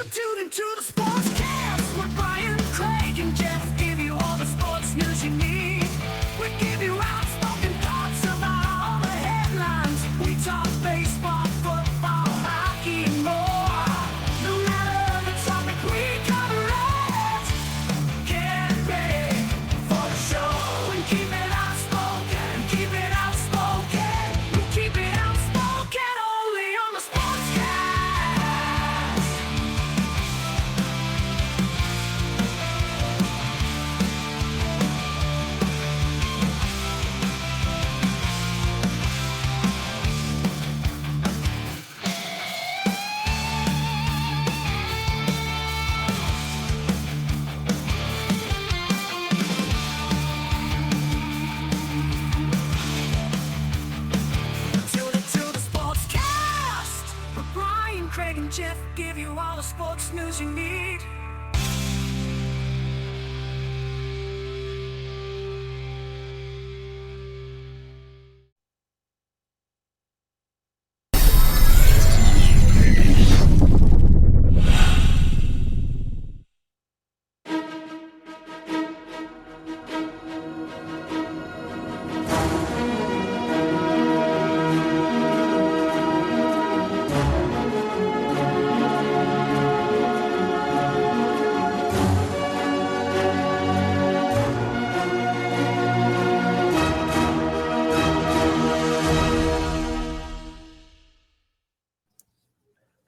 You tune into the Sportscast with Brian, Craig, and Jeff. Give you all the sports news you need. We give you outspoken thoughts about all the headlines. We talk baseball, football, hockey, and more. No matter the topic, we cover it. Get ready for the show and keep it outspoken. Keep it outspoken. We keep it outspoken only on the Sportscast. Tune into the Sportscast with Brian, Craig, and Jeff. Give you all the sports news you need.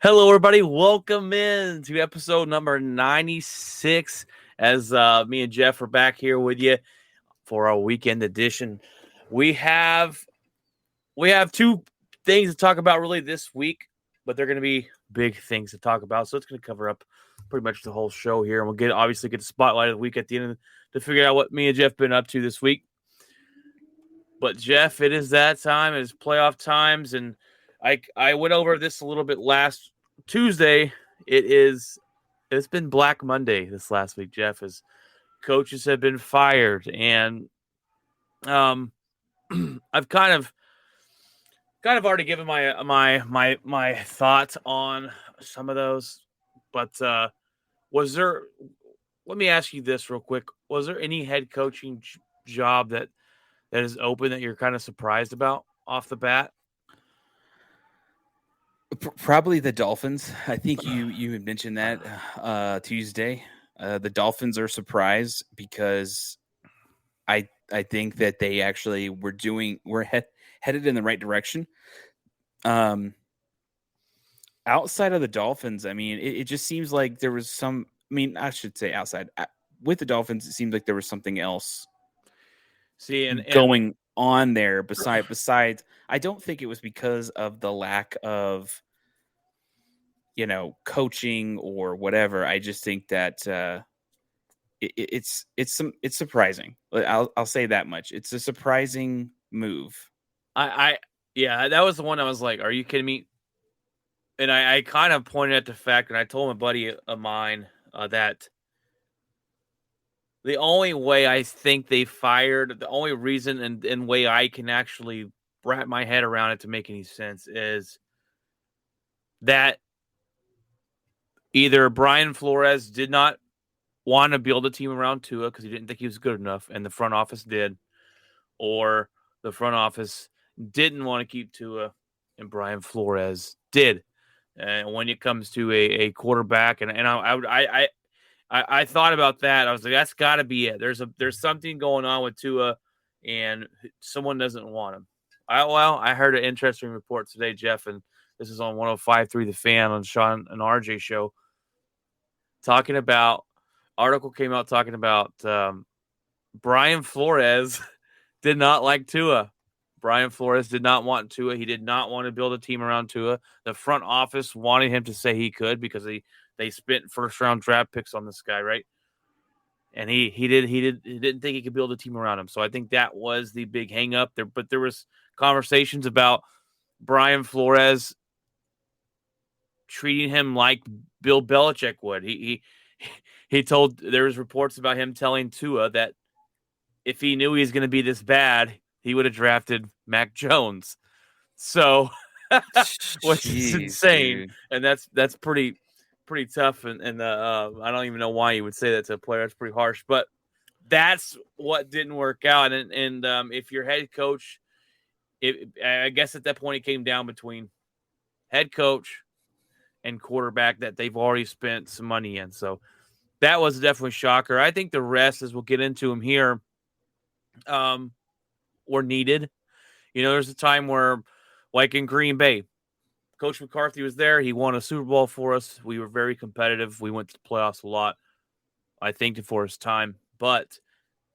Hello, everybody. Welcome in to episode number 96. As me and Jeff are back here with you for our weekend edition. We have two things to talk about really this week, but they're going to be big things to talk about. So it's going to cover up pretty much the whole show here, and we'll obviously get the spotlight of the week at the end to figure out what me and Jeff been up to this week. But Jeff, it is that time. It is playoff times, and I went over this a little bit last Tuesday. It's been Black Monday this last week, Jeff, as coaches have been fired, and I've kind of already given my thoughts on some of those. But let me ask you this real quick: was there any head coaching job that is open that you're kind of surprised about off the bat? Probably the Dolphins. I think you had mentioned that Tuesday. The Dolphins are surprised because I think that they actually were headed in the right direction. Outside of the Dolphins, I mean, it just seems like there was some. I mean, I should say outside with the Dolphins, it seemed like there was something else. Going on there besides, I don't think it was because of the lack of, coaching or whatever. I just think that it's surprising. I'll say that much. It's a surprising move. Yeah, that was the one I was like, are you kidding me? And I kind of pointed at the fact, and I told a buddy of mine that the only way I think they fired, the only reason and way I can actually wrap my head around it to make any sense is that either Brian Flores did not want to build a team around Tua because he didn't think he was good enough, and the front office did, or the front office didn't want to keep Tua, and Brian Flores did. And when it comes to a quarterback, and I thought about that. I was like, that's got to be it. There's something going on with Tua, and someone doesn't want him. I heard an interesting report today, Jeff, and this is on 105.3 The Fan on Sean and RJ show. Article came out talking about Brian Flores did not like Tua. Brian Flores did not want Tua. He did not want to build a team around Tua. The front office wanted him to say he could because they spent first-round draft picks on this guy, right? And he didn't think he could build a team around him. So I think that was the big hang-up there. But there was conversations about Brian Flores treating him like Bill Belichick would. There was reports about him telling Tua that if he knew he was going to be this bad, he would have drafted Mac Jones. So, which is insane. Dude. And that's pretty pretty tough, and I don't even know why you would say that to a player. That's pretty harsh, but that's what didn't work out. And if your head coach, I guess at that point it came down between head coach and quarterback that they've already spent some money in. So that was definitely a shocker. I think the rest, as we'll get into them here, were needed. There's a time where, like in Green Bay, Coach McCarthy was there. He won a Super Bowl for us. We were very competitive. We went to the playoffs a lot. I thanked him for his time, but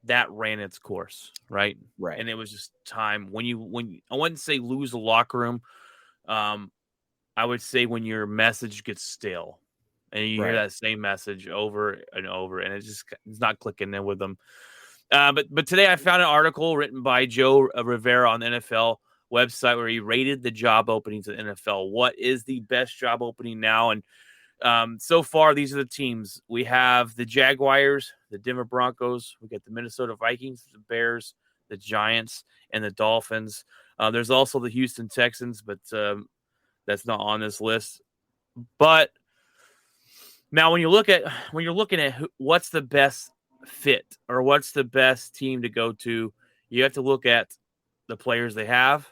that ran its course, right? Right. And it was just time when I wouldn't say lose the locker room. I would say when your message gets stale and you hear that same message over and over, and it's not clicking in with them. But today I found an article written by Joe Rivera on the NFL website where he rated the job openings in the NFL. What is the best job opening now? And so far, these are the teams. We have the Jaguars, the Denver Broncos. We got the Minnesota Vikings, the Bears, the Giants, and the Dolphins. There's also the Houston Texans, but that's not on this list. But now when you're looking at what's the best fit or what's the best team to go to, you have to look at the players they have,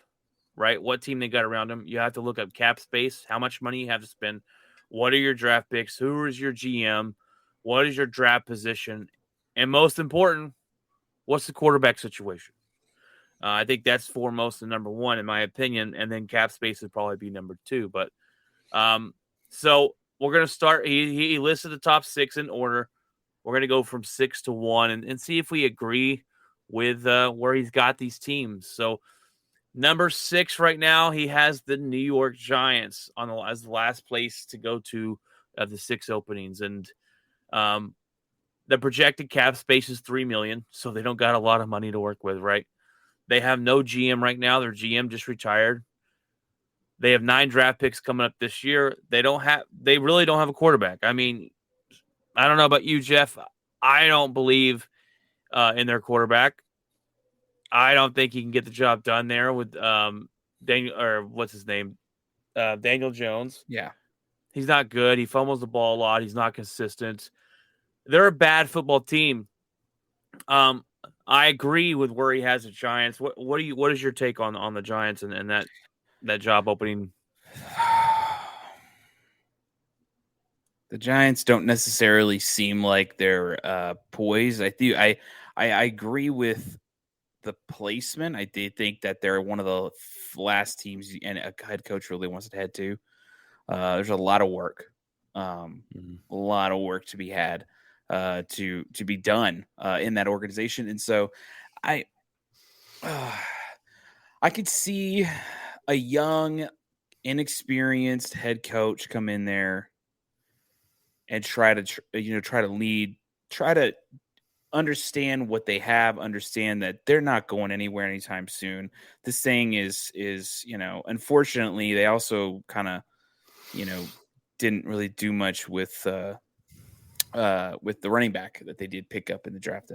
right? What team they got around them. You have to look up cap space, how much money you have to spend. What are your draft picks? Who is your GM? What is your draft position? And most important, what's the quarterback situation? I think that's foremost and number one, in my opinion. And then cap space would probably be number two. But so we're going to start. He listed the top six in order. We're going to go from 6 to 1 and see if we agree with where he's got these teams. So number 6 right now, he has the New York Giants as the last place to go to of the 6 openings. And the projected cap space is $3 million, so they don't got a lot of money to work with, right? They have no GM right now. Their GM just retired. They have 9 draft picks coming up this year. They really don't have a quarterback. I mean, I don't know about you, Jeff. I don't believe in their quarterback. I don't think he can get the job done there with Daniel, or what's his name? Daniel Jones. Yeah. He's not good. He fumbles the ball a lot. He's not consistent. They're a bad football team. I agree with where he has the Giants. What is your take on the Giants and that job opening? The Giants don't necessarily seem like they're poised. I agree with the placement. I did think that they're one of the last teams and a head coach really wants to head to. There's a lot of work, a lot of work to be had, to be done in that organization. And so I could see a young, inexperienced head coach come in there and try to lead, try to understand what they have, understand that they're not going anywhere anytime soon. This thing is, unfortunately, they also kind of, didn't really do much with the running back that they did pick up in the draft.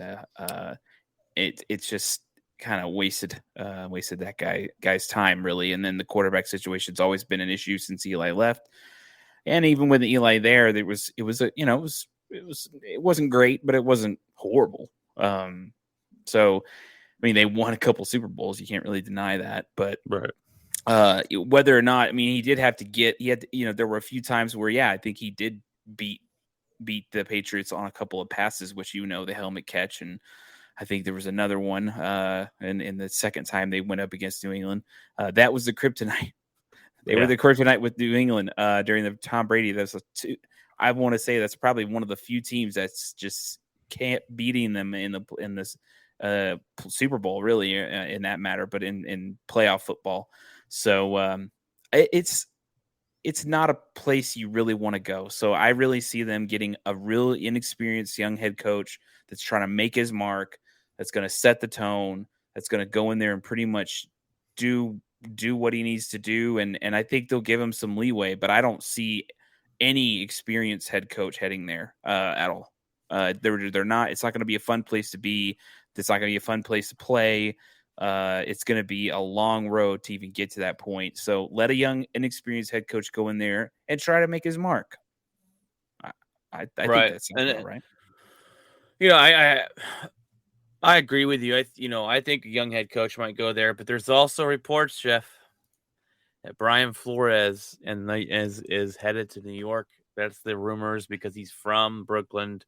It's just kind of wasted that guy's time, really. And then the quarterback situation's always been an issue since Eli left. And even with Eli there, it wasn't great, but it wasn't horrible. So, I mean, they won a couple Super Bowls. You can't really deny that. But whether or not, I mean, he did have to there were a few times where, I think he did beat the Patriots on a couple of passes, which, the helmet catch. And I think there was another one in the second time they went up against New England. That was the kryptonite. They were the kryptonite with New England during the Tom Brady. I want to say that's probably one of the few teams that's just can't beating them in this Super Bowl, really, in that matter, but in playoff football. So it's not a place you really want to go. So I really see them getting a real inexperienced young head coach that's trying to make his mark, that's going to set the tone, that's going to go in there and pretty much do what he needs to do. And I think they'll give him some leeway, but I don't see any experienced head coach heading there at all. They're not. It's not going to be a fun place to be. It's not going to be a fun place to play. It's going to be a long road to even get to that point. So let a young, inexperienced head coach go in there and try to make his mark. I think Right. that sounds And about right. I agree with you. I think a young head coach might go there, but there's also reports, Jeff, that Brian Flores is headed to New York. That's the rumors because he's from Brooklyn,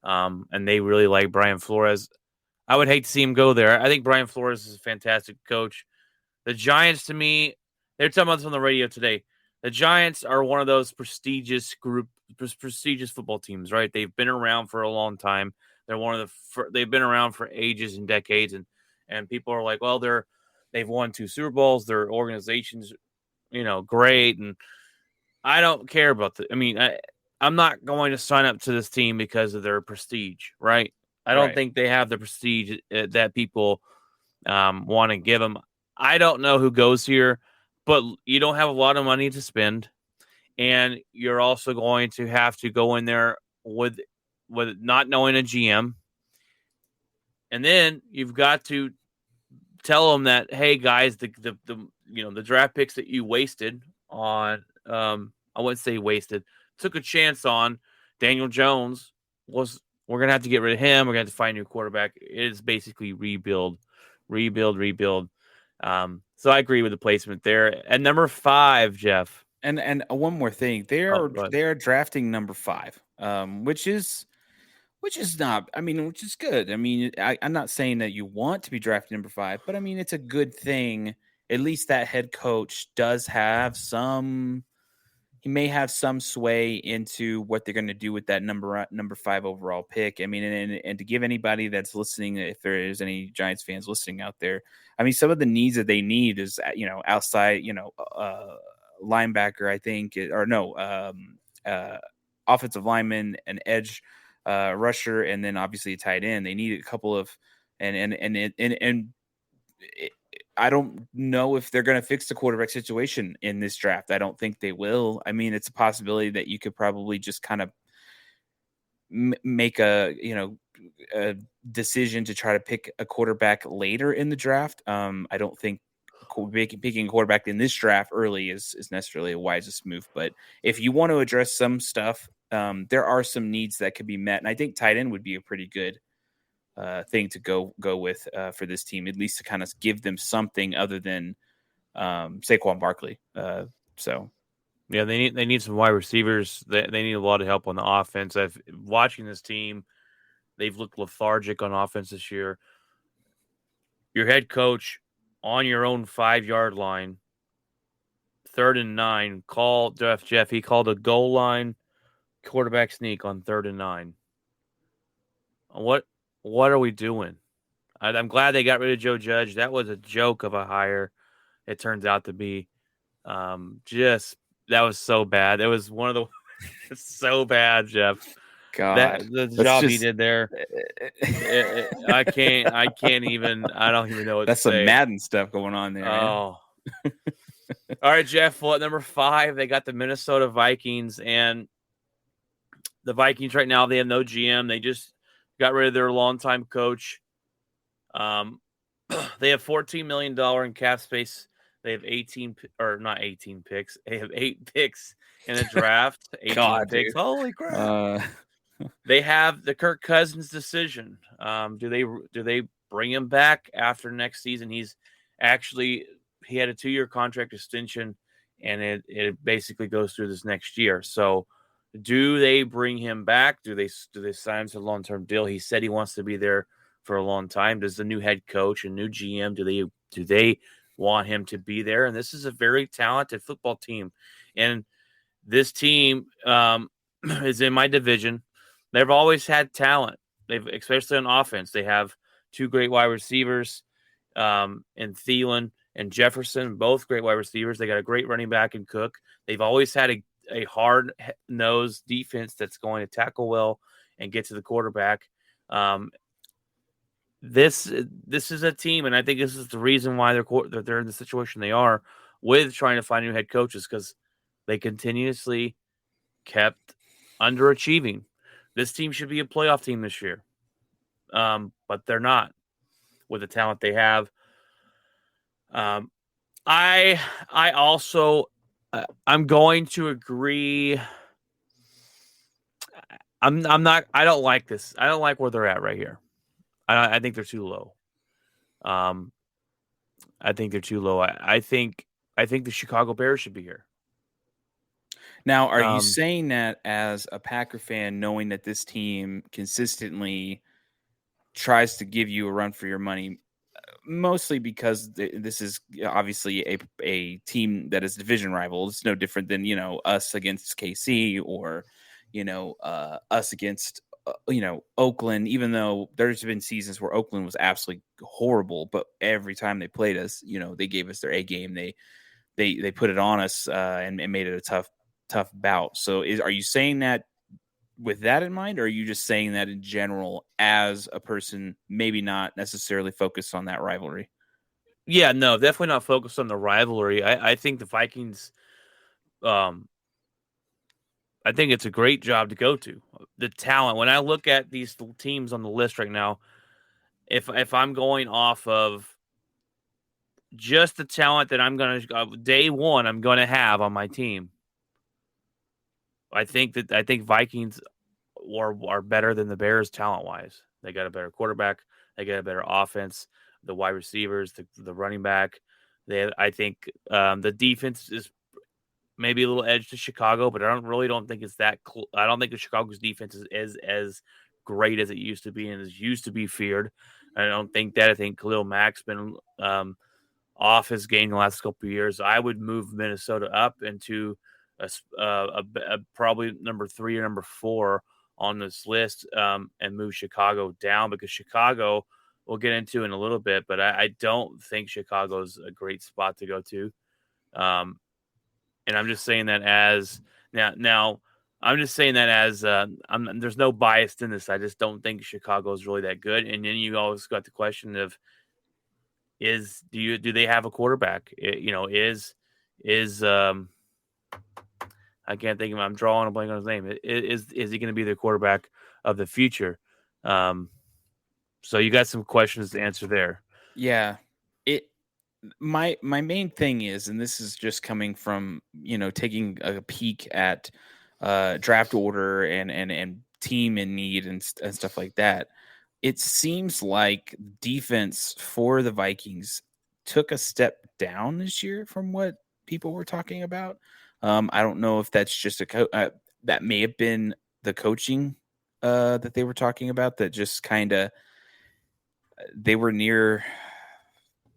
and they really like Brian Flores. I would hate to see him go there. I think Brian Flores is a fantastic coach. The Giants, to me, they're talking about this on the radio today. The Giants are one of those prestigious football teams, right? They've been around for a long time. They're one of they've been around for ages and decades, and people are like, well, they've won 2 Super Bowls. Their organization's, great, and I don't care about the. I mean, I'm not going to sign up to this team because of their prestige, right? I don't Right. think they have the prestige that people want to give them. I don't know who goes here, but you don't have a lot of money to spend, and you're also going to have to go in there with not knowing a GM, and then you've got to tell them that, hey guys, the draft picks that you wasted on, I wouldn't say wasted, took a chance on Daniel Jones, we're gonna have to get rid of him. We're gonna have to find a new quarterback. It is basically rebuild. So I agree with the placement there. At number 5, Jeff. And one more thing, Oh, go ahead. they're drafting number 5, which is not. I mean, which is good. I mean, I'm not saying that you want to be drafted number 5, but I mean, it's a good thing. At least that head coach does have some. He may have some sway into what they're going to do with that number 5 overall pick. I mean, and to give anybody that's listening, if there is any Giants fans listening out there, I mean, some of the needs that they need is outside, linebacker, I think, or no, offensive lineman, an edge rusher, and then obviously a tight end. They need a couple of and I don't know if they're going to fix the quarterback situation in this draft. I don't think they will. I mean, it's a possibility that you could probably just kind of make a decision to try to pick a quarterback later in the draft. I don't think picking a quarterback in this draft early is necessarily a wisest move. But if you want to address some stuff, there are some needs that could be met, and I think tight end would be a pretty good thing to go with for this team, at least to kind of give them something other than Saquon Barkley. So Yeah, they need some wide receivers. They need a lot of help on the offense. I've watching this team. They've looked lethargic on offense this year. Your head coach on your own 5-yard line, 3rd and 9. Jeff. He called a goal line quarterback sneak on 3rd and 9. What are we doing? I'm glad they got rid of Joe Judge. That was a joke of a hire. It turns out to be. That was so bad. It was one of the so bad, Jeff. God, The job he did there. I can't even. I don't even know what that's to say. some Madden stuff going on there. Oh. All right, Jeff. Well, at number 5, they got the Minnesota Vikings, and the Vikings right now, they have no GM. They just got rid of their longtime coach. They have $14 million in cap space. They have 18 or not 18 picks. They have 8 picks in the draft. 18 God, picks. dude. Holy crap! They have the Kirk Cousins decision. Do they bring him back after next season? He had a 2-year contract extension, and it basically goes through this next year. So, do they bring him back? Do they sign him to a long-term deal? He said he wants to be there for a long time. Does the new head coach and new GM do they want him to be there? And this is a very talented football team, and this team is in my division. They've always had talent. Especially on offense, they have 2 great wide receivers, and Thielen and Jefferson, both great wide receivers. They got a great running back in Cook. They've always had a hard-nosed defense that's going to tackle well and get to the quarterback. This is a team, and I think this is the reason why they're in the situation they are with trying to find new head coaches, because they continuously kept underachieving. This team should be a playoff team this year, but they're not with the talent they have. I also I'm going to agree. I'm not. I don't like this. I don't like where they're at right here. I think they're too low. Um, I think they're too low. I think the Chicago Bears should be here. Now, are you Um, saying that as a Packer fan, knowing that this team consistently tries to give you a run for your money, mostly because this is obviously a team that is division rival? It's no different than, us against KC or, us against, Oakland, even though there's been seasons where Oakland was absolutely horrible, but every time they played us, they gave us their A game. They put it on us and made it a tough bout. So are you saying that with that in mind, or are you just saying that in general as a person, maybe not necessarily focused on that rivalry? yeah, no, definitely not focused on the rivalry. I think the Vikings. Um, I think it's a great job to go to. The talent. When I look at these teams on the list right now, if I'm going off of just the talent that I'm going to day one, I'm going to have on my team. I think Vikings are better than the Bears talent wise. They got a better quarterback. They got a better offense. The wide receivers, the running back. I think the defense is maybe a little edge to Chicago, but I don't think it's that. I don't think the Chicago's defense is as great as it used to be and is used to be feared. I don't think that. I think Khalil Mack's been off his game the last couple of years. I would move Minnesota up into a probably number 3 or number 4 on this list, and move Chicago down, because Chicago we'll get into in a little bit, but I don't think Chicago's a great spot to go to. And I'm just saying that as now I'm just saying that as there's no bias in this. I just don't think Chicago is really that good. And then you always got the question of do they have a quarterback? Is I can't think of him. I'm drawing a blank on his name. Is he going to be the quarterback of the future? So you got some questions to answer there. Yeah. It my main thing is, and this is just coming from, taking a peek at draft order and team in need and stuff like that. It seems like defense for the Vikings took a step down this year from what people were talking about. I don't know if that's just that may have been the coaching that they were talking about, that just kind of they were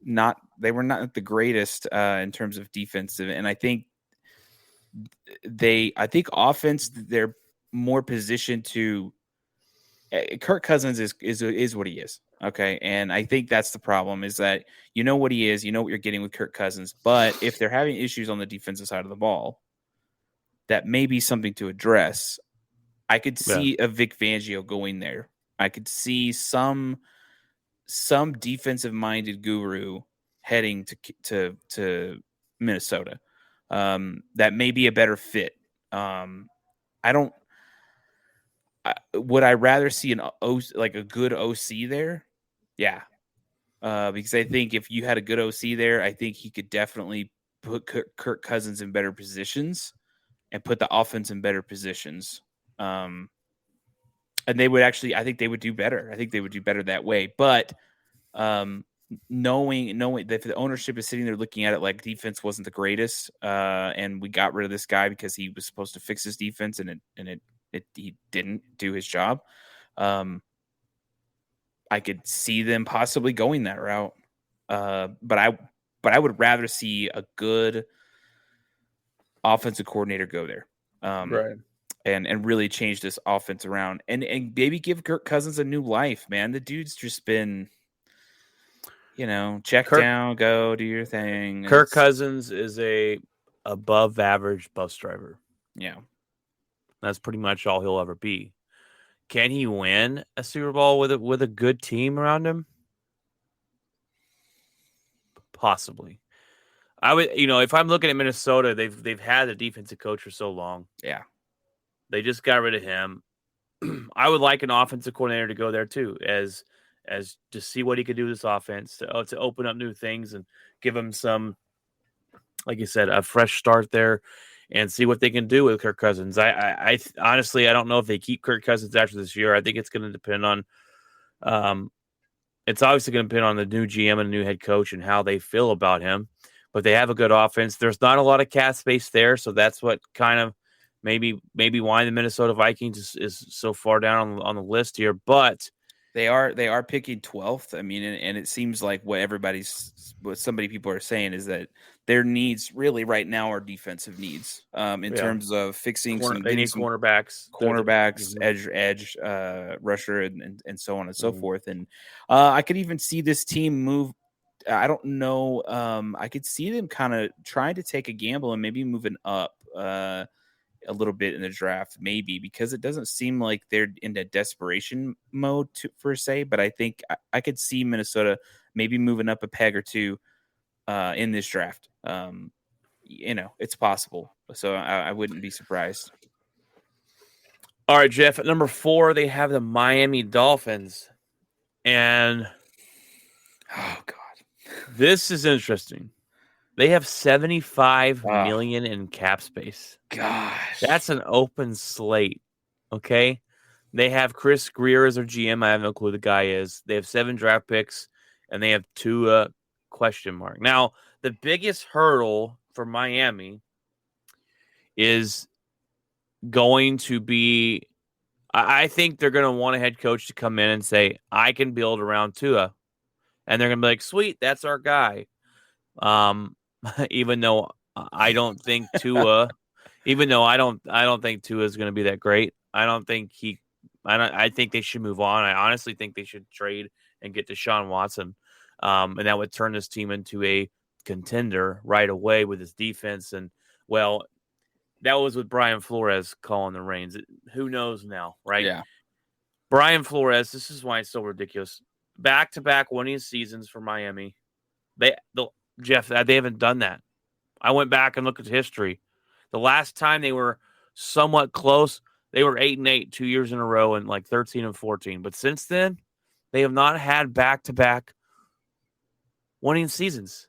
not the greatest in terms of defensive, and I think offense, they're more positioned to. Kirk Cousins is what he is. Okay. And I think that's the problem, is that you know what he is, you know what you're getting with Kirk Cousins. But if they're having issues on the defensive side of the ball, that may be something to address. I could see a Vic Fangio going there. I could see some defensive minded guru heading to Minnesota. That may be a better fit. I don't. Would I rather see like a good OC there? Yeah, because I think if you had a good OC there, I think he could definitely put Kirk Cousins in better positions and put the offense in better positions. And they would actually, I think they would do better. I think they would do better that way. But knowing that the ownership is sitting there looking at it like defense wasn't the greatest, and we got rid of this guy because he was supposed to fix his defense, and he didn't do his job. I could see them possibly going that route. But I would rather see a good offensive coordinator go there. Right. And really change this offense around, and maybe give Kirk Cousins a new life, man. The dude's just been, check down, go do your thing. Kirk Cousins is a above average bus driver. Yeah. That's pretty much all he'll ever be. Can he win a Super Bowl with a good team around him? Possibly. I would, if I'm looking at Minnesota, they've had a defensive coach for so long. Yeah. They just got rid of him. I would like an offensive coordinator to go there too, as to see what he could do with this offense, to open up new things and give him some, like you said, a fresh start there and see what they can do with Kirk Cousins. I honestly, I don't know if they keep Kirk Cousins after this year. I think it's going to depend on, it's obviously going to depend on the new GM and new head coach and how they feel about him. But they have a good offense. There's not a lot of cap space there, so that's what kind of maybe why the Minnesota Vikings is so far down on the list here. But they are picking 12th. I mean, and it seems like what so many people are saying is that their needs really right now are defensive needs, in terms of fixing they need cornerbacks, edge rusher, and so on and so forth. And I could even see this team move. I don't know. I could see them kind of trying to take a gamble and maybe moving up a little bit in the draft, maybe, because it doesn't seem like they're in a desperation mode per se. But I think I could see Minnesota maybe moving up a peg or two in this draft. It's possible. So I wouldn't be surprised. All right, Jeff, at number 4, they have the Miami Dolphins. And oh God, this is interesting. They have $75 million in cap space. Gosh, that's an open slate. Okay, they have Chris Greer as their GM. I have no clue who the guy is. They have 7 draft picks, and they have 2 question mark. Now, the biggest hurdle for Miami is going to be, I think they're going to want a head coach to come in and say, I can build around Tua. And they're going to be like, sweet, that's our guy. Even though I don't think Tua, I don't think Tua is going to be that great. I think they should move on. I honestly think they should trade and get Deshaun Watson. And that would turn this team into a contender right away with his defense. And, well, that was with Brian Flores calling the reins. Who knows now, right? Yeah. Brian Flores, this is why it's so ridiculous. Back-to-back winning seasons for Miami. Jeff, they haven't done that. I went back and looked at history. The last time they were somewhat close, they were 8-8 2 years in a row and like 13-14. But since then, they have not had back-to-back winning seasons.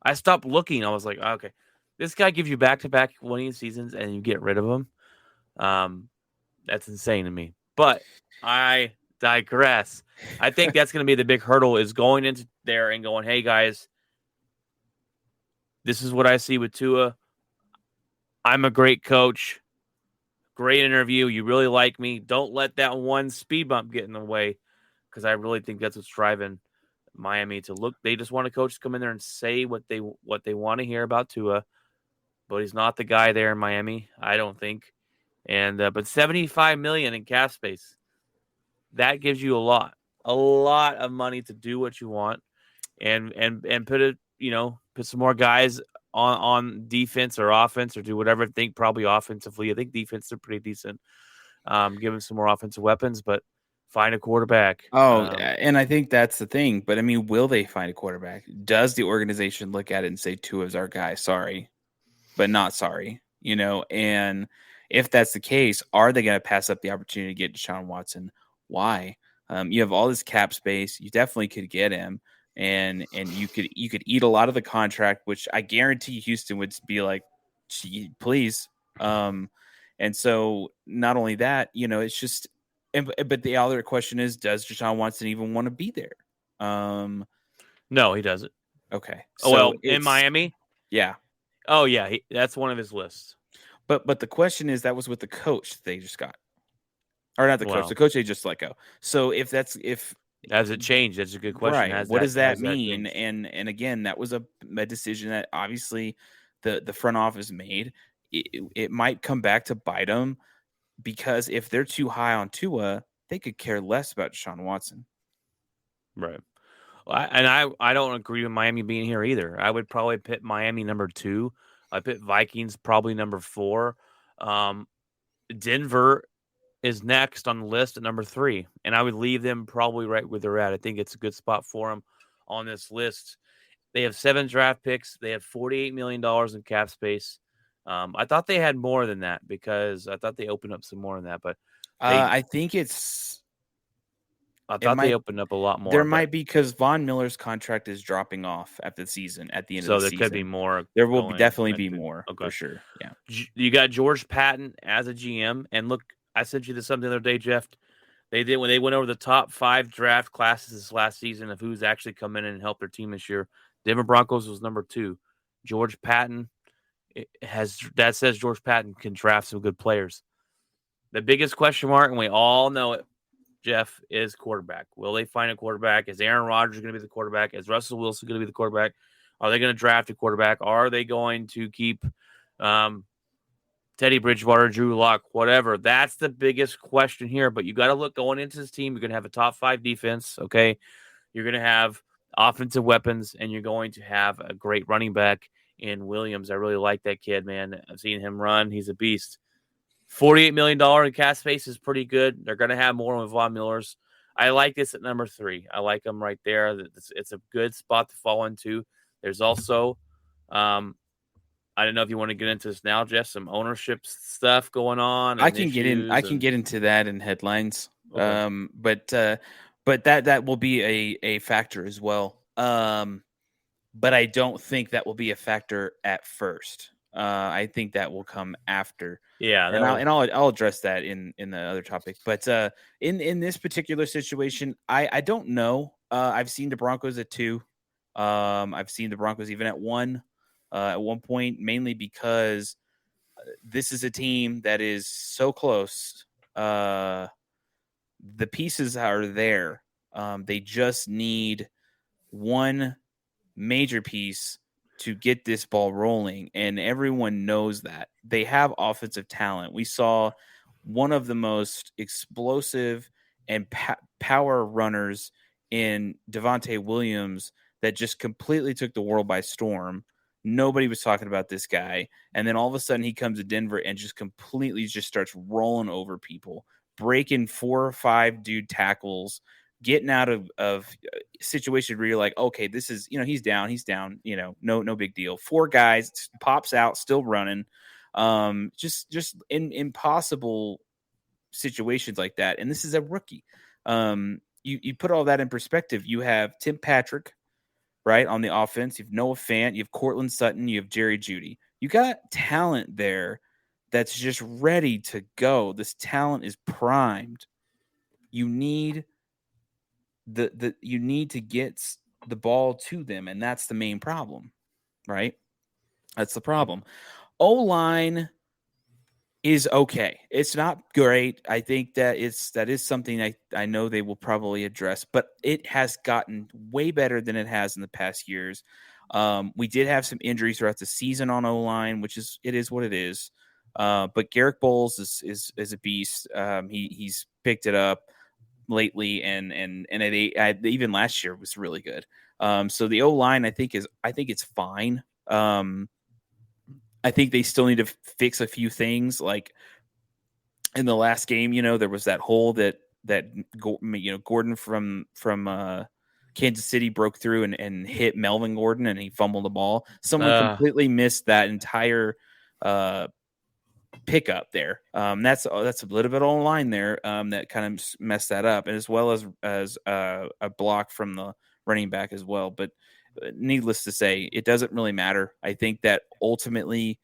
I stopped looking. I was like, okay, this guy gives you back-to-back winning seasons and you get rid of him. That's insane to me. But I digress. I think that's going to be the big hurdle, is going into there and going, hey, guys, this is what I see with Tua. I'm a great coach. Great interview. You really like me. Don't let that one speed bump get in the way, because I really think that's what's driving Miami to look. They just want a coach to come in there and say what they want to hear about Tua, but he's not the guy there in Miami, I don't think. And but $75 million in cap space, that gives you a lot of money to do what you want, and put some more guys on defense or offense, or do whatever. I think probably offensively. I think defense are pretty decent. Give them some more offensive weapons, but find a quarterback. And I think that's the thing. But I mean, will they find a quarterback? Does the organization look at it and say, Tua's our guy? Sorry, but not sorry. And if that's the case, are they going to pass up the opportunity to get Deshaun Watson? Why? You have all this cap space. You definitely could get him, and you could eat a lot of the contract, which I guarantee Houston would be like, please. And so not only that, it's just. But the other question is, does Deshaun Watson even want to be there? No, he doesn't. Okay. So in Miami, yeah. Oh yeah, that's one of his lists. But the question is, that was with the coach they just got. Or not the coach. The coach they just let go. So if has it changed? That's a good question. Right. What does that mean? And again, that was a decision that obviously the front office made. It might come back to bite them, because if they're too high on Tua, they could care less about Deshaun Watson. Right. I don't agree with Miami being here either. I would probably put Miami number 2. I put Vikings probably number 4. Denver is next on the list at number 3, and I would leave them probably right where they're at. I think it's a good spot for them on this list. They have 7 draft picks. They have $48 million in cap space. I thought they had more than that, because I thought they opened up some more than that, but I think it's I It thought they might opened up a lot more. there but- might be because Von Miller's contract is dropping off at the season at the end so of the there season. could be more. There will going definitely be into- more Okay. for sure. Yeah. You got George Patton as a GM, and look, I sent you this something the other day, Jeff. They did when they went over the top 5 draft classes this last season of who's actually come in and helped their team this year. Denver Broncos was number 2. George Patton that says George Patton can draft some good players. The biggest question mark, and we all know it, Jeff, is quarterback. Will they find a quarterback? Is Aaron Rodgers going to be the quarterback? Is Russell Wilson going to be the quarterback? Are they going to draft a quarterback? Are they going to keep Teddy Bridgewater, Drew Lock, whatever? That's the biggest question here. But you got to look going into this team. You're going to have a top 5 defense, okay? You're going to have offensive weapons, and you're going to have a great running back in Williams. I really like that kid, man. I've seen him run. He's a beast. $48 million in cap space is pretty good. They're going to have more with Von Miller's. I like this at number 3. I like them right there. It's a good spot to fall into. There's also, I don't know if you want to get into this now, Jeff, some ownership stuff going on. I can get into that in headlines. Okay. But that will be a factor as well. But I don't think that will be a factor at first. I think that will come after. Yeah, and I'll address that in the other topic. But in this particular situation, I don't know. I've seen the Broncos at 2. I've seen the Broncos even at 1 at one point, mainly because this is a team that is so close. The pieces are there. They just need one major piece to get this ball rolling, and everyone knows that. They have offensive talent. We saw one of the most explosive and power runners in Devontae Williams that just completely took the world by storm. Nobody was talking about this guy, and then all of a sudden he comes to Denver and just completely just starts rolling over people, breaking 4 or 5 dude tackles, getting out of situation where you're like, okay, this is, he's down, no big deal. 4 guys, pops out, still running. Just in impossible situations like that. And this is a rookie. You put all that in perspective. You have Tim Patrick, right, on the offense. You have Noah Fant, you have Cortland Sutton, you have Jerry Jeudy. You got talent there that's just ready to go. This talent is primed. You need you need to get the ball to them, and that's the main problem, right? That's the problem. O-line is okay. It's not great. I think that is something I know they will probably address, but it has gotten way better than it has in the past years. We did have some injuries throughout the season on O-line, which is what it is. But Garrett Bowles is a beast. He's picked it up lately, and even last year was really good. So the O-line I think it's fine. I think they still need to fix a few things. Like in the last game, there was that hole that Gordon from Kansas City broke through and hit Melvin Gordon, and he fumbled the ball. Someone completely missed that entire pickup there. That's a little bit on line there that kind of messed that up, and as well as a block from the running back as well. But needless to say, it doesn't really matter. I think that ultimately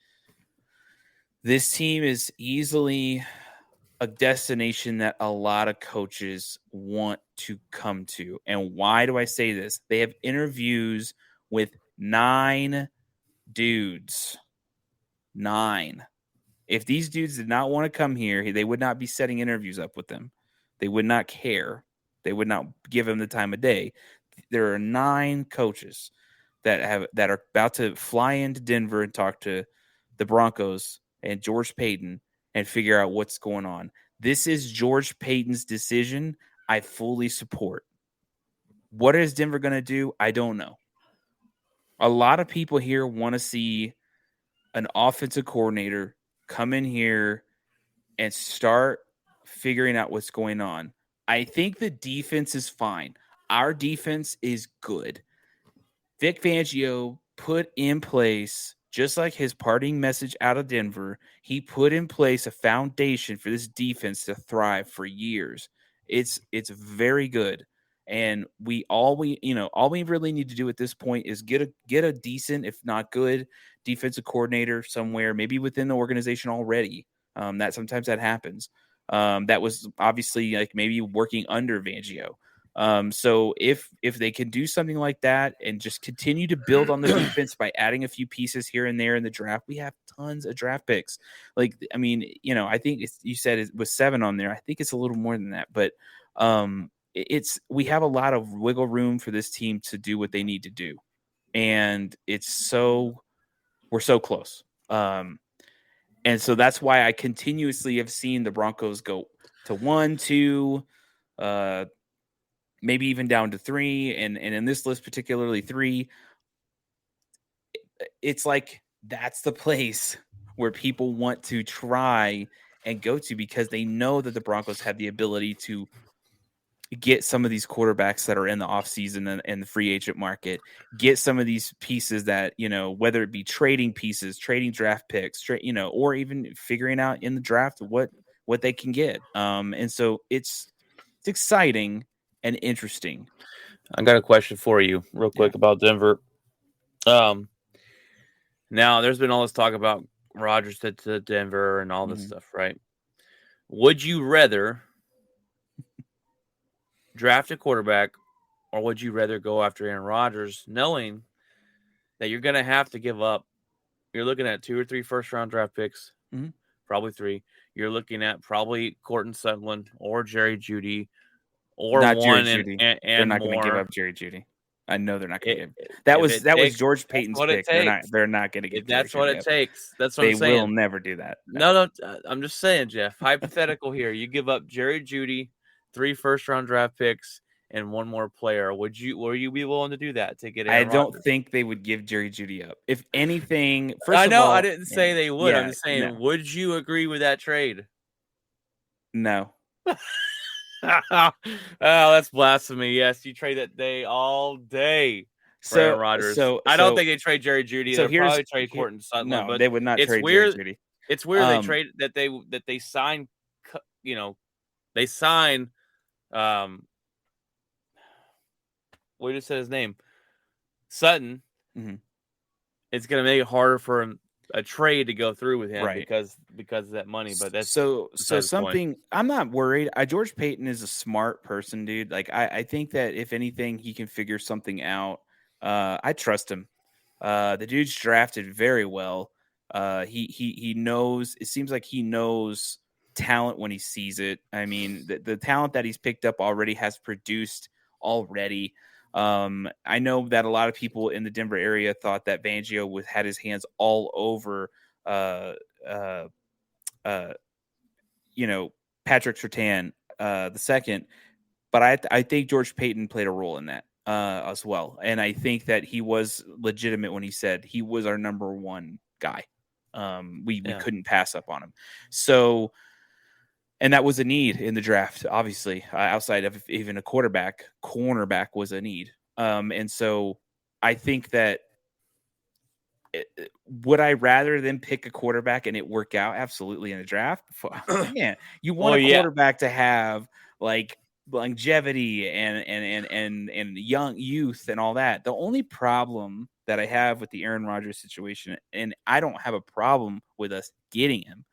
this team is easily a destination that a lot of coaches want to come to. And why do I say this? They have interviews with 9 dudes. 9. If these dudes did not want to come here, they would not be setting interviews up with them. They would not care. They would not give them the time of day. There are 9 coaches that are about to fly into Denver and talk to the Broncos and George Payton and figure out what's going on. This is George Payton's decision. I fully support. What is Denver going to do? I don't know. A lot of people here want to see an offensive coordinator come in here and start figuring out what's going on. I think the defense is fine. Our defense is good. Vic Fangio put in place, just like his parting message out of Denver, he put in place a foundation for this defense to thrive for years. It's very good. And all we really need to do at this point is get a decent, if not good, defensive coordinator somewhere, maybe within the organization already. That sometimes that happens. That was obviously like maybe working under Fangio. So if they can do something like that and just continue to build on the defense by adding a few pieces here and there in the draft, we have tons of draft picks. Like, I mean, I think you said it was 7 on there. I think it's a little more than that, but we have a lot of wiggle room for this team to do what they need to do, and we're so close. And so that's why I continuously have seen the Broncos go to 1, 2, maybe even down to 3, and in this list particularly 3. It's like that's the place where people want to try and go to, because they know that the Broncos have the ability to get some of these quarterbacks that are in the offseason and the free agent market, get some of these pieces that, whether it be trading pieces, trading draft picks, or even figuring out in the draft what they can get. And so it's exciting and interesting. I got a question for you real quick about Denver. Now there's been all this talk about Rodgers to Denver and all this stuff, right? Would you rather draft a quarterback, or would you rather go after Aaron Rodgers, knowing that you're going to have to give up? You're looking at 2 or 3 first-round draft picks, probably 3. You're looking at probably Cortland Sutherland or Jerry Jeudy, or not one Jerry Jeudy. and they're not more. going to give up Jerry Jeudy. I know they're not going to give. That was George Payton's pick. They're not going to give. That's what it takes. That's what I'm saying. They will never do that. No. I'm just saying, Jeff. Hypothetical here. You give up Jerry Jeudy, 3 first-round draft picks, and 1 more player. Will you be willing to do that to get Aaron I don't Rodgers? think they would give Jerry Jeudy up. If anything, I didn't say they would. I'm just saying, no. Would you agree with that trade? No. Oh, that's blasphemy. Yes, you trade that day all day for Aaron Rodgers. I don't think they trade Jerry Jeudy. They'll probably trade Cortland Sutherland. No, but they would not trade weird, Jerry Jeudy. It's weird they trade that they sign, they sign, we just said his name, Sutton. Mm-hmm. It's going to make it harder for a trade to go through with him, right? Because of that money. But that's so something. I'm not worried. George Payton is a smart person, dude. Like I think that if anything, he can figure something out. I trust him. The dude's drafted very well. He knows. It seems like he knows talent when he sees it. I mean, the talent that he's picked up already has produced already. I know that a lot of people in the Denver area thought that Fangio had his hands all over, Patrick Surtain, the second, but I think George Payton played a role in that, as well. And I think that he was legitimate when he said he was our number 1 guy. We couldn't pass up on him. So, and that was a need in the draft, obviously, outside of even a cornerback was a need. And so I think that would I rather than pick a quarterback and it work out? Absolutely, in the draft. Yeah, you want a quarterback to have like longevity and young youth and all that. The only problem that I have with the Aaron Rodgers situation, and I don't have a problem with us getting him.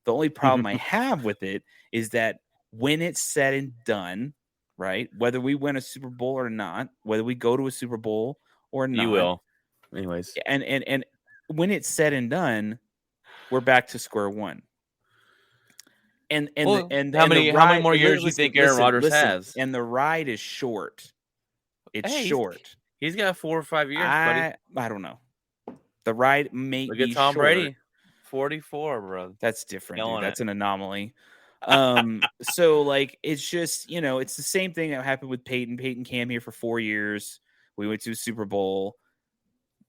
The only problem I have with it is that when it's said and done, right, whether we win a Super Bowl or not, whether we go to a Super Bowl or not, you will. Anyways, and when it's said and done, we're back to square one. And how many more years do you think Aaron Rodgers has? And the ride is short. It's short. He's got 4 or 5 years, buddy. I don't know. The ride may Look be at Tom short. Brady, 44, bro. That's different, dude. That's an anomaly. So like it's just, it's the same thing that happened with Peyton. Peyton came here for 4 years. We went to a Super Bowl.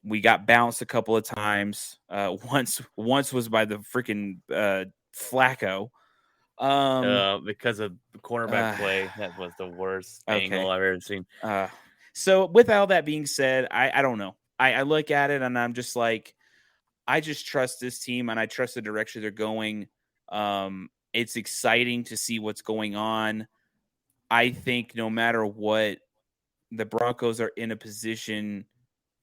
We got bounced a couple of times. Once was by the freaking Flacco. Because of the cornerback play. That was the worst angle I've ever seen. So with all that being said, I don't know. I look at it and I'm just like, I just trust this team and I trust the direction they're going. It's exciting to see what's going on. I think no matter what, the Broncos are in a position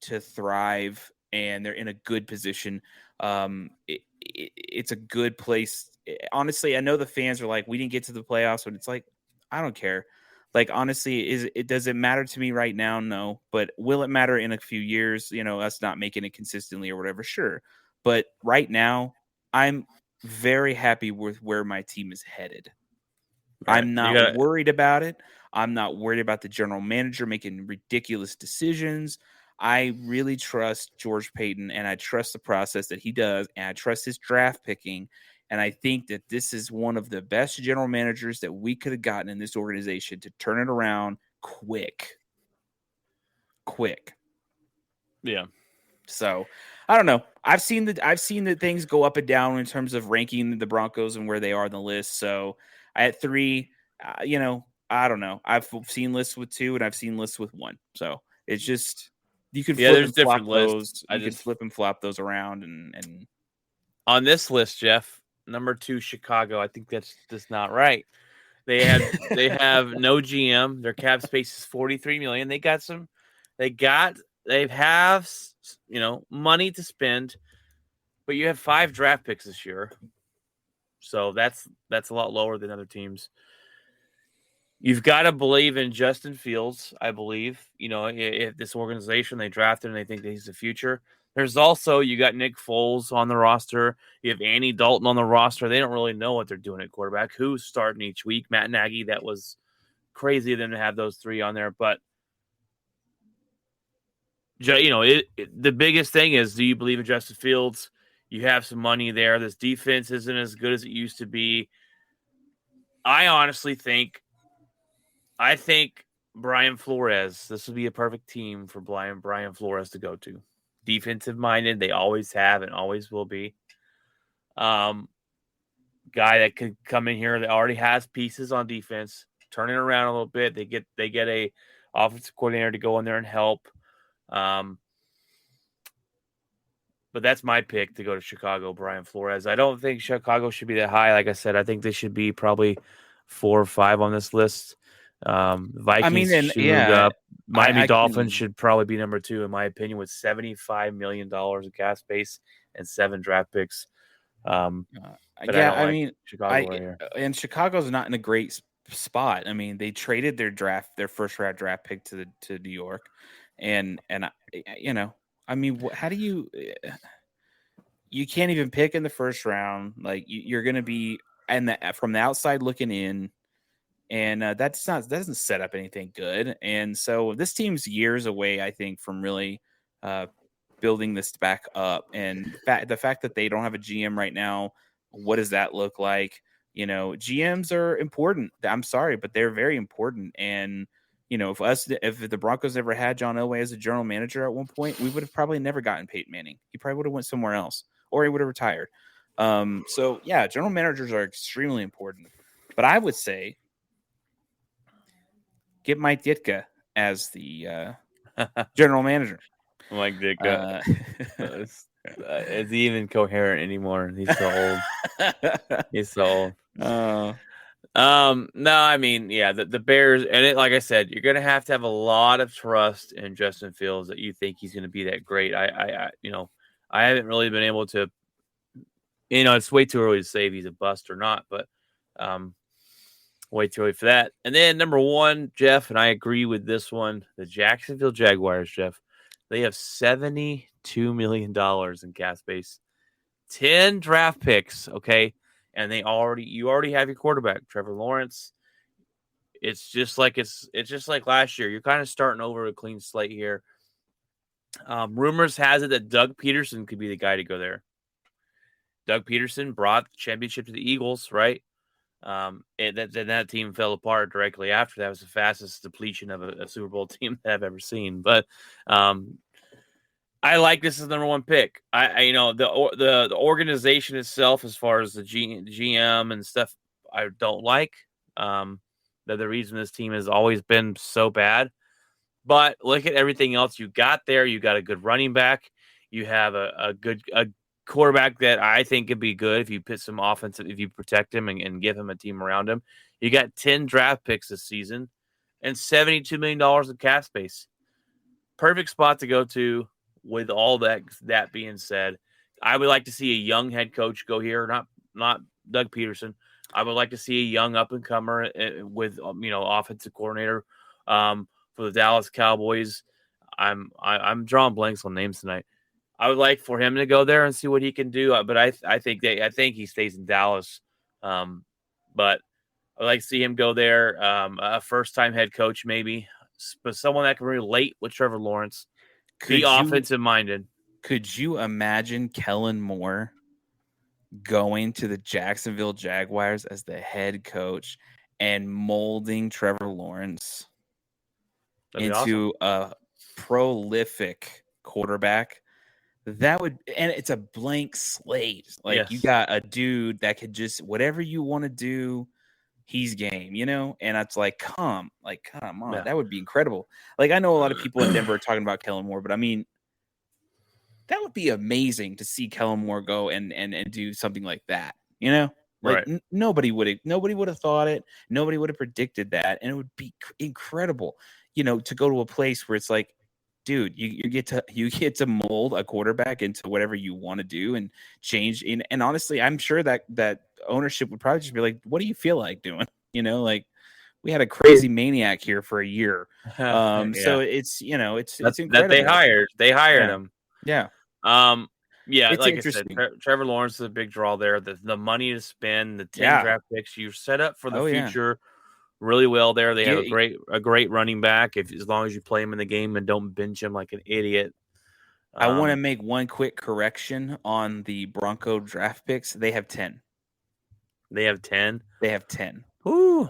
to thrive, and they're in a good position. It's a good place. Honestly, I know the fans are like, we didn't get to the playoffs, but it's like, I don't care. Like, honestly, does it matter to me right now? No. But will it matter in a few years? Us not making it consistently or whatever? Sure. But right now, I'm very happy with where my team is headed. Right. I'm not worried about it. I'm not worried about the general manager making ridiculous decisions. I really trust George Payton, and I trust the process that he does, and I trust his draft picking. And I think that this is one of the best general managers that we could have gotten in this organization to turn it around quick. Yeah. So I don't know. I've seen the things go up and down in terms of ranking the Broncos and where they are on the list. So at 3, I don't know. I've seen lists with 2 and I've seen lists with 1. So it's just you can flip there's and flop different those. lists. You can flip and flop those around and on this list, Jeff, number 2, Chicago. I think that's just not right. They have no GM. Their cap space is $43 million. They have money to spend, but you have 5 draft picks this year, so that's a lot lower than other teams. You've got to believe in Justin Fields. I believe if this organization they drafted and they think that he's the future. There's also you got Nick Foles on the roster. You have Andy Dalton on the roster. They don't really know what they're doing at quarterback. Who's starting each week? Matt Nagy. That was crazy of them to have those 3 on there, but. The biggest thing is, do you believe in Justin Fields? You have some money there. This defense isn't as good as it used to be. I honestly think Brian Flores, this would be a perfect team for Brian Flores to go to. Defensive minded, they always have and always will be. Guy that could come in here that already has pieces on defense, turn it around a little bit. They get a offensive coordinator to go in there and help. But that's my pick to go to Chicago, Brian Flores. I don't think Chicago should be that high. Like I said, I think they should be probably 4 or 5 on this list. Vikings should move up. Miami Dolphins should probably be number 2, in my opinion, with $75 million in cap space and 7 draft picks. Chicago right here. And Chicago's not in a great spot. I mean, they traded their first round draft pick to New York, and how do you can't even pick in the first round? Like you're going to be from the outside looking in, and that doesn't set up anything good. And so this team's years away, I think, from really building this back up. And the fact that they don't have a GM right now, what does that look like? GMs are important. I'm sorry, but they're very important. And if the Broncos never had John Elway as a general manager at one point, we would have probably never gotten Peyton Manning. He probably would have went somewhere else, or he would have retired. So yeah, general managers are extremely important. But I would say get Mike Ditka as the general manager. Mike Ditka. Is he even coherent anymore? He's so old. He's so old. No, I mean, yeah, the Bears, and like I said, you're gonna have to have a lot of trust in Justin Fields that you think he's gonna be that great. I haven't really been able to, it's way too early to say if he's a bust or not, but way too early for that. And then number 1, Jeff, and I agree with this one, the Jacksonville Jaguars, Jeff. They have $72 million in cap space, 10 draft picks, okay? And you already have your quarterback, Trevor Lawrence. It's just like last year. You're kind of starting over a clean slate here. Rumors has it that Doug Peterson could be the guy to go there. Doug Peterson brought the championship to the Eagles, right? And that team fell apart directly after. That was the fastest depletion of a Super Bowl team that I've ever seen. But I like this as number 1 pick. The organization itself, as far as the GM and stuff, I don't like. That the reason this team has always been so bad. But look at everything else you got there. You got a good running back. You have a good quarterback that I think could be good if you put some offensive, if you protect him and give him a team around him. You got 10 draft picks this season and $72 million in cap space. Perfect spot to go to. With all that being said, I would like to see a young head coach go here, not Doug Peterson. I would like to see a young up and comer with offensive coordinator for the Dallas Cowboys. I'm drawing blanks on names tonight. I would like for him to go there and see what he can do, but I think he stays in Dallas. But I'd like to see him go there. A first time head coach maybe, but someone that can relate with Trevor Lawrence. Be offensive minded. Could you imagine Kellen Moore going to the Jacksonville Jaguars as the head coach and molding Trevor Lawrence into a prolific quarterback? That would, and it's a blank slate. Like, you got a dude that could just whatever you want to do, he's game, and it's like, come on, that would be incredible. Like, I know a lot of people in Denver are talking about Kellen Moore, but I mean, that would be amazing to see Kellen Moore go and do something like that, like right. Nobody would have thought it. Nobody would have predicted that. And it would be incredible, to go to a place where it's like, dude, you get to mold a quarterback into whatever you want to do and change. And honestly, I'm sure that ownership would probably just be like, what do you feel like doing? Like, we had a crazy maniac here for a year. So it's incredible that they hired him. Yeah. Like I said, Trevor Lawrence is a big draw there. The money to spend, the 10 draft picks, you're set up for the future really well there. They have a great running back as long as you play him in the game and don't bench him like an idiot. I want to make one quick correction on the Bronco draft picks. They have 10. They have 10? They have 10. Ooh.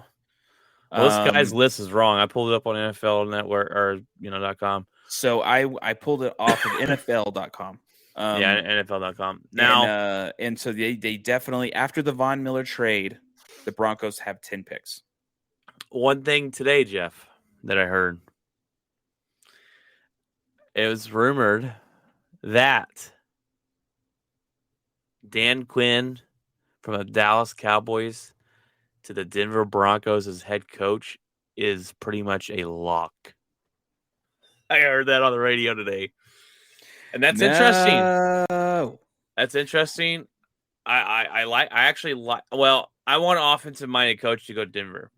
Well, this guy's list is wrong. I pulled it up on NFL Network or .com. So I pulled it off of NFL.com. NFL.com. Now, and so they definitely, after the Von Miller trade, the Broncos have 10 picks. One thing today, Jeff, that I heard, it was rumored that Dan Quinn from the Dallas Cowboys to the Denver Broncos as head coach is pretty much a lock. I heard that on the radio today. And that's interesting. That's interesting. I want an offensive minded coach to go to Denver.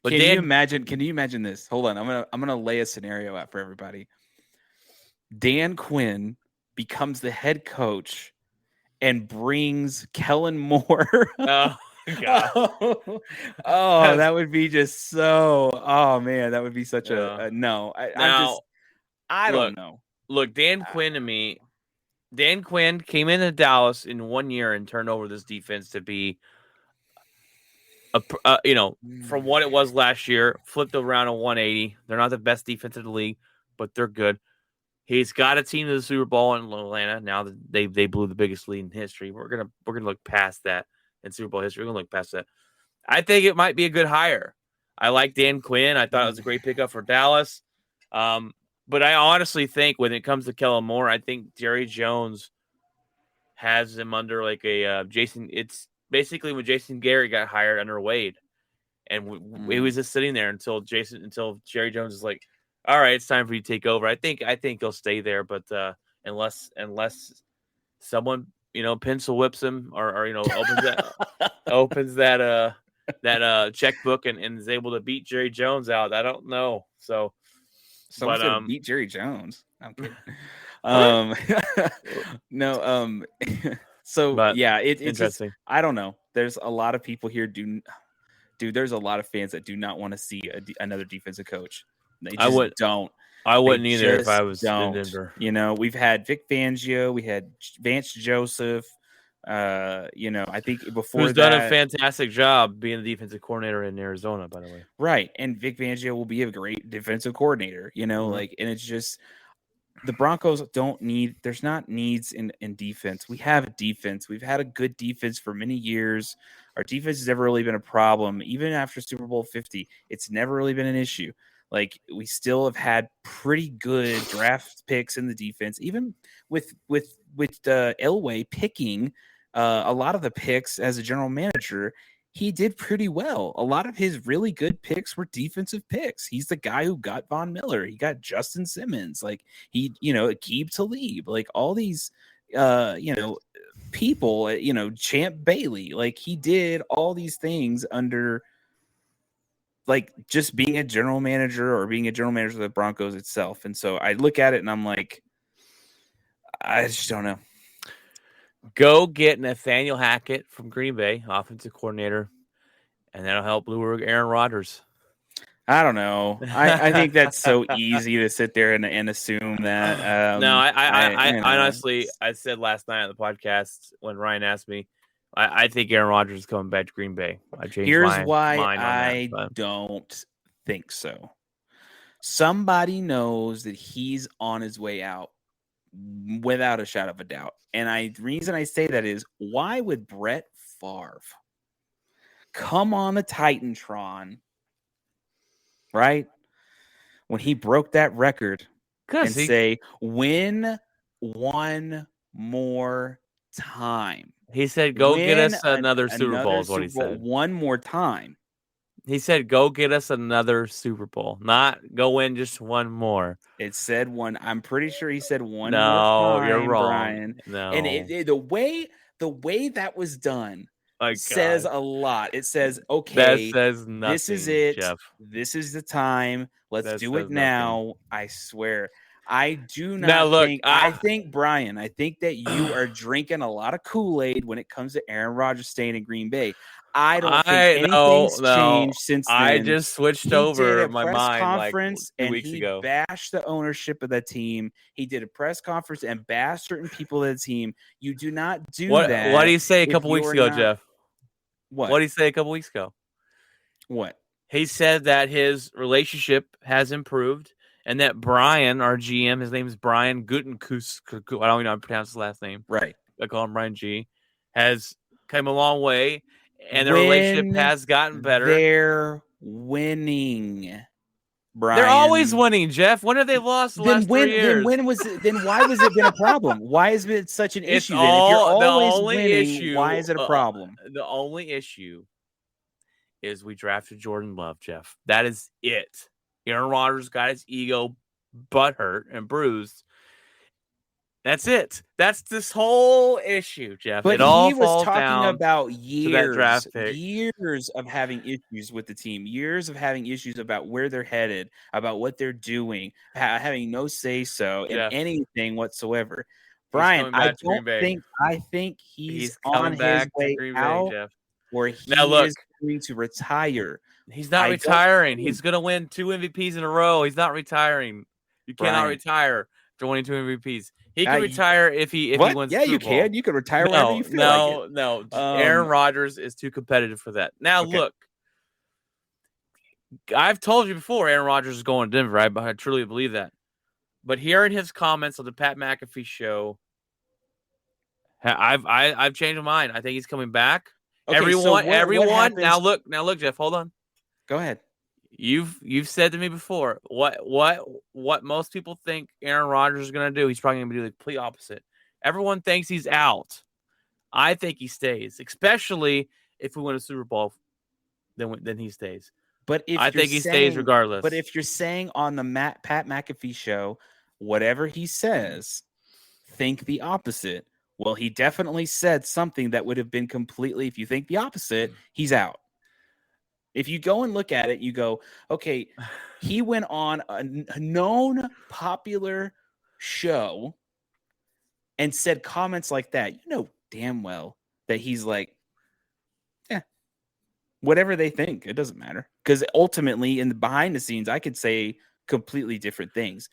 But can you imagine this? Hold on. I'm gonna lay a scenario out for everybody. Dan Quinn becomes the head coach and brings Kellen Moore. Oh God. That would be just so. Oh man, that would be such a no. I don't know. Look, Dan Quinn to me. Dan Quinn came into Dallas in 1 year and turned over this defense to be, from what it was last year, flipped around a 180. They're not the best defense in the league, but they're good. He's got a team to the Super Bowl in Atlanta. Now that they blew the biggest lead in history, we're gonna look past that in Super Bowl history. We're gonna look past that. I think it might be a good hire. I like Dan Quinn. I thought it was a great pickup for Dallas. But I honestly think when it comes to Kellen Moore, I think Jerry Jones has him under like a Jason. It's basically when Jason Garrett got hired under Wade, and he was just sitting there until Jerry Jones is like, "All right, it's time for you to take over." I think he'll stay there, but unless someone pencil whips him or opens that checkbook and is able to beat Jerry Jones out, I don't know. So. Someone's gonna beat Jerry Jones. I'm kidding. No. So it's interesting. Just, I don't know. There's a lot of people here. Dude, there's a lot of fans that do not want to see another defensive coach. They just don't. I wouldn't either if I was in Denver. We've had Vic Fangio, we had Vance Joseph. I think before who's done a fantastic job being the defensive coordinator in Arizona, by the way. Right. And Vic Fangio will be a great defensive coordinator, and it's just the Broncos there's not needs in defense. We have a defense. We've had a good defense for many years. Our defense has never really been a problem. Even after Super Bowl 50, it's never really been an issue. Like, we still have had pretty good draft picks in the defense, even with Elway picking a lot of the picks as a general manager. he did pretty well. A lot of his really good picks were defensive picks. He's the guy who got Von Miller. He got Justin Simmons. Like Aqib Talib. Like all these, people. Champ Bailey. Like he did all these things under, like just being a general manager or being a general manager of the Broncos itself. And so I look at it and I'm like, I just don't know. Go get Nathaniel Hackett from Green Bay, offensive coordinator, and that'll help lure Aaron Rodgers. I don't know. I think that's so easy to sit there and assume that. No, I honestly, I said last night on the podcast when Ryan asked me, I think Aaron Rodgers is coming back to Green Bay. I changed Here's my why mind on I that, don't think so. Somebody knows that he's on his way out without a shadow of a doubt. And the reason I say that is, why would Brett Favre come on the Titantron, right, when he broke that record and say, win one more time? He said, go get us another Super Bowl is what he said. One more time. He said, go get us another Super Bowl, not go win just one more. It said one. I'm pretty sure he said one more time. No, you're wrong. Brian. No. And the way that was done says a lot. It says, okay, that says nothing, this is it. Jeff. This is the time. Let's do it now. Nothing. I swear. I do not now, look, think. I think, Brian, I think that you are drinking a lot of Kool-Aid when it comes to Aaron Rodgers staying in Green Bay. I don't think anything's changed since then. I just switched over my mind conference like 2 weeks ago. Bashed the ownership of that team. He did a press conference and bashed certain people of the team. You do not do that. What did he say a couple weeks ago, Jeff? What did he say a couple weeks ago? What? He said that his relationship has improved and that Brian, our GM, his name is Brian Gutenkus. I don't even know how to pronounce his last name. Right. I call him Brian G. Has come a long way. And the relationship has gotten better. They're winning, Brian. They're always winning, Jeff. When have they lost the last 3 years? Then why was it been a problem? Why has it been such an issue? Then? If you're always winning, why is it a problem? The only issue is we drafted Jordan Love, Jeff. That is it. Aaron Rodgers got his ego butthurt and bruised. That's it. That's this whole issue, Jeff. But it all he was falls talking down about years of having issues with the team, years of having issues about where they're headed, about what they're doing, having no say so in anything whatsoever. Brian, I think he's on his way out, Jeff. Where he is going to retire. He's not retiring. He's going to win 2 MVPs in a row. He's not retiring. You cannot retire after winning 2 MVPs. He can retire if he wins. Yeah, you can. You can retire whenever you feel like it. No. Aaron Rodgers is too competitive for that. Now, look, I've told you before, Aaron Rodgers is going to Denver. I truly believe that. But hearing his comments on the Pat McAfee show, I've changed my mind. I think he's coming back. Okay, everyone. What now look, Jeff. Hold on. Go ahead. You've said to me before what most people think Aaron Rodgers is going to do. He's probably going to do the complete opposite. Everyone thinks he's out. I think he stays, especially if we win a Super Bowl. Then he stays. But I think he stays regardless. But if you're saying on the Pat McAfee show, whatever he says, think the opposite. Well, he definitely said something that would have been completely. If you think the opposite, he's out. If you go and look at it, you go, okay, he went on a known popular show and said comments like that. You know damn well that he's like, yeah, whatever they think, it doesn't matter. Because ultimately, in the behind the scenes, I could say completely different things.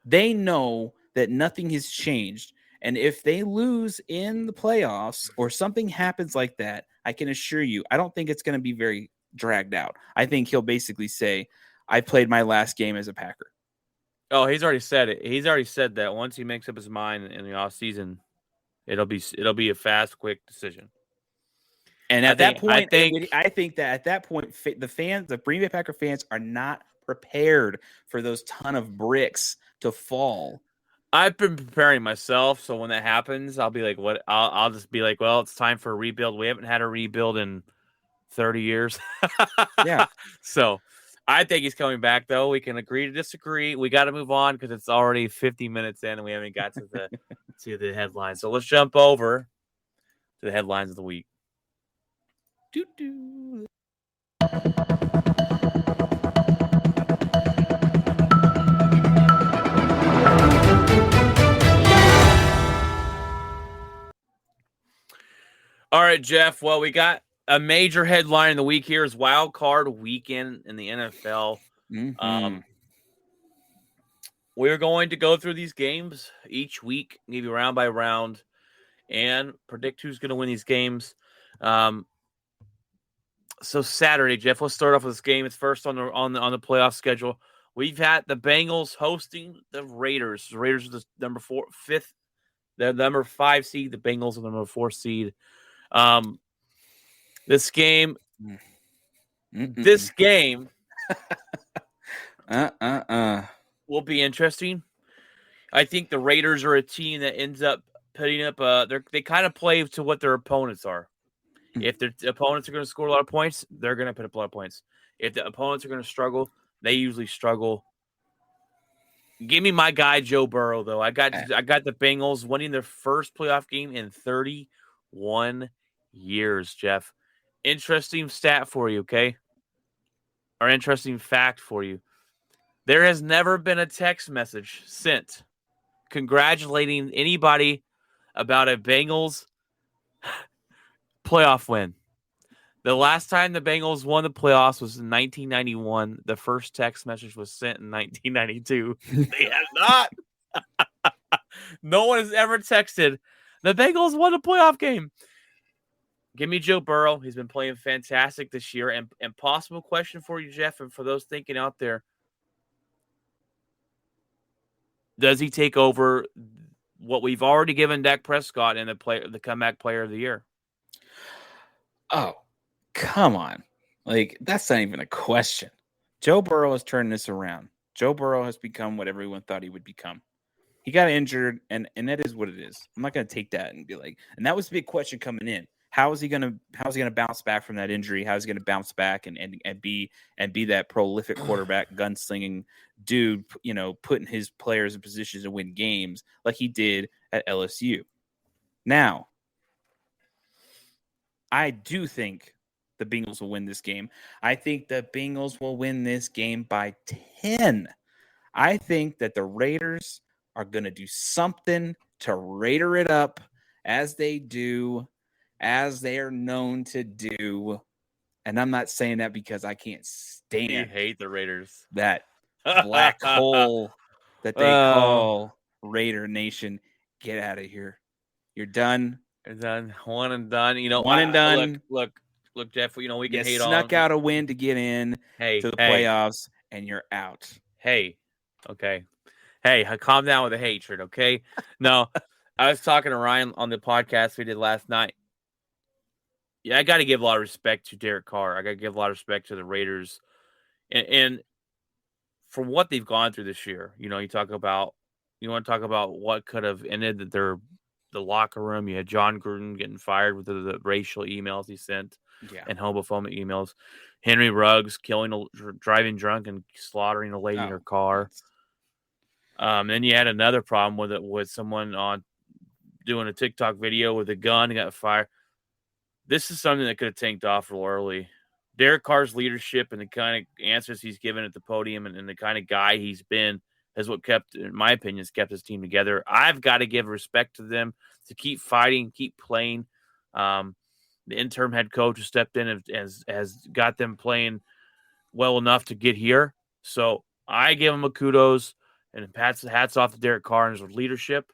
They know that nothing has changed. And if they lose in the playoffs or something happens like that, I can assure you, I don't think it's going to be very dragged out. I think he'll basically say, I played my last game as a Packer. Oh, he's already said it. He's already said that once he makes up his mind in the offseason, it'll be a fast, quick decision. And at that point, I think that at that point, the Green Bay Packer fans are not prepared for those ton of bricks to fall. I've been preparing myself, so when that happens, I'll be like, "What?" I'll just be like, "Well, it's time for a rebuild. We haven't had a rebuild in 30 years. Yeah. So I think he's coming back, though. We can agree to disagree. We got to move on because it's already 50 minutes in and we haven't got to the headlines. So let's jump over to the headlines of the week. Doo-doo. All right, Jeff. Well, we got a major headline in the week here is Wild Card Weekend in the NFL. Mm-hmm. We're going to go through these games each week, give you round by round, and predict who's going to win these games. So Saturday, Jeff, let's start off with this game. It's first on the playoff schedule. We've had the Bengals hosting the Raiders. The Raiders are the number 5 seed. The Bengals are the number 4 seed. This game will be interesting. I think the Raiders are a team that ends up putting up they kind of play to what their opponents are. If their opponents are going to score a lot of points, they're going to put up a lot of points. If the opponents are going to struggle, they usually struggle. Give me my guy Joe Burrow, though. I got the Bengals winning their first playoff game in 31 years, Jeff. Interesting stat for you, okay? Or interesting fact for you. There has never been a text message sent congratulating anybody about a Bengals playoff win. The last time the Bengals won the playoffs was in 1991. The first text message was sent in 1992. They have not. No one has ever texted, the Bengals won a playoff game. Give me Joe Burrow. He's been playing fantastic this year. And possible question for you, Jeff, and for those thinking out there, does he take over what we've already given Dak Prescott in the comeback player of the year? Oh, come on. Like, that's not even a question. Joe Burrow has turned this around. Joe Burrow has become what everyone thought he would become. He got injured, and that is what it is. I'm not going to take that and be like, and that was the big question coming in. How is he going to bounce back from that injury? How is he going to bounce back and be that prolific quarterback, gunslinging dude, putting his players in positions to win games like he did at LSU? Now, I do think the Bengals will win this game. I think the Bengals will win this game by 10. I think that the Raiders are going to do something to Raider it up as they do, as they are known to do. And I'm not saying that because I can't stand You hate the Raiders. That black hole that they call Raider Nation. Get out of here. You're done. You're done. One and done. One and done. Look, Jeff, we can hate on. Snuck out a win to get in to the playoffs, and you're out. Hey, okay. Hey, calm down with the hatred, okay? No, I was talking to Ryan on the podcast we did last night. Yeah, I got to give a lot of respect to Derek Carr. I got to give a lot of respect to the Raiders. And for what they've gone through this year, you want to talk about what could have ended the locker room. You had John Gruden getting fired with the racial emails he sent and homophobic emails. Henry Ruggs driving drunk and slaughtering a lady in her car. Then you had another problem with someone on doing a TikTok video with a gun and got fired. This is something that could have tanked off real early. Derek Carr's leadership and the kind of answers he's given at the podium and the kind of guy he's been is what in my opinion, has kept his team together. I've got to give respect to them to keep fighting, keep playing. The interim head coach who stepped in has got them playing well enough to get here. So I give him a kudos and hats off to Derek Carr and his leadership.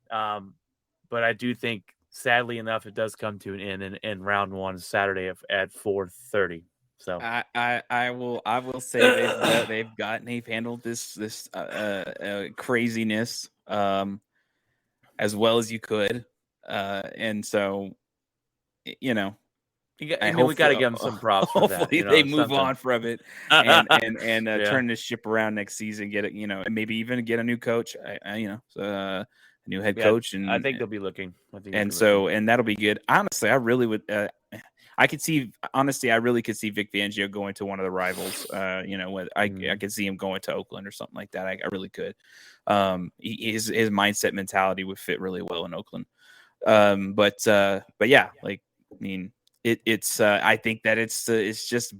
But I do think, sadly enough, it does come to an end in round one Saturday at 4:30. So I will say they've handled this craziness as well as you could, and so we got to give them some props. For hopefully, that, they move on from it and turn this ship around next season. Get it, and maybe even get a new coach. A new head coach, and I think they'll be looking. And that'll be good. Honestly, I really would. I could see, honestly, I really could see Vic Fangio going to one of the rivals. I could see him going to Oakland or something like that. I really could. His mindset mentality would fit really well in Oakland. But yeah, like, I mean, I think that it's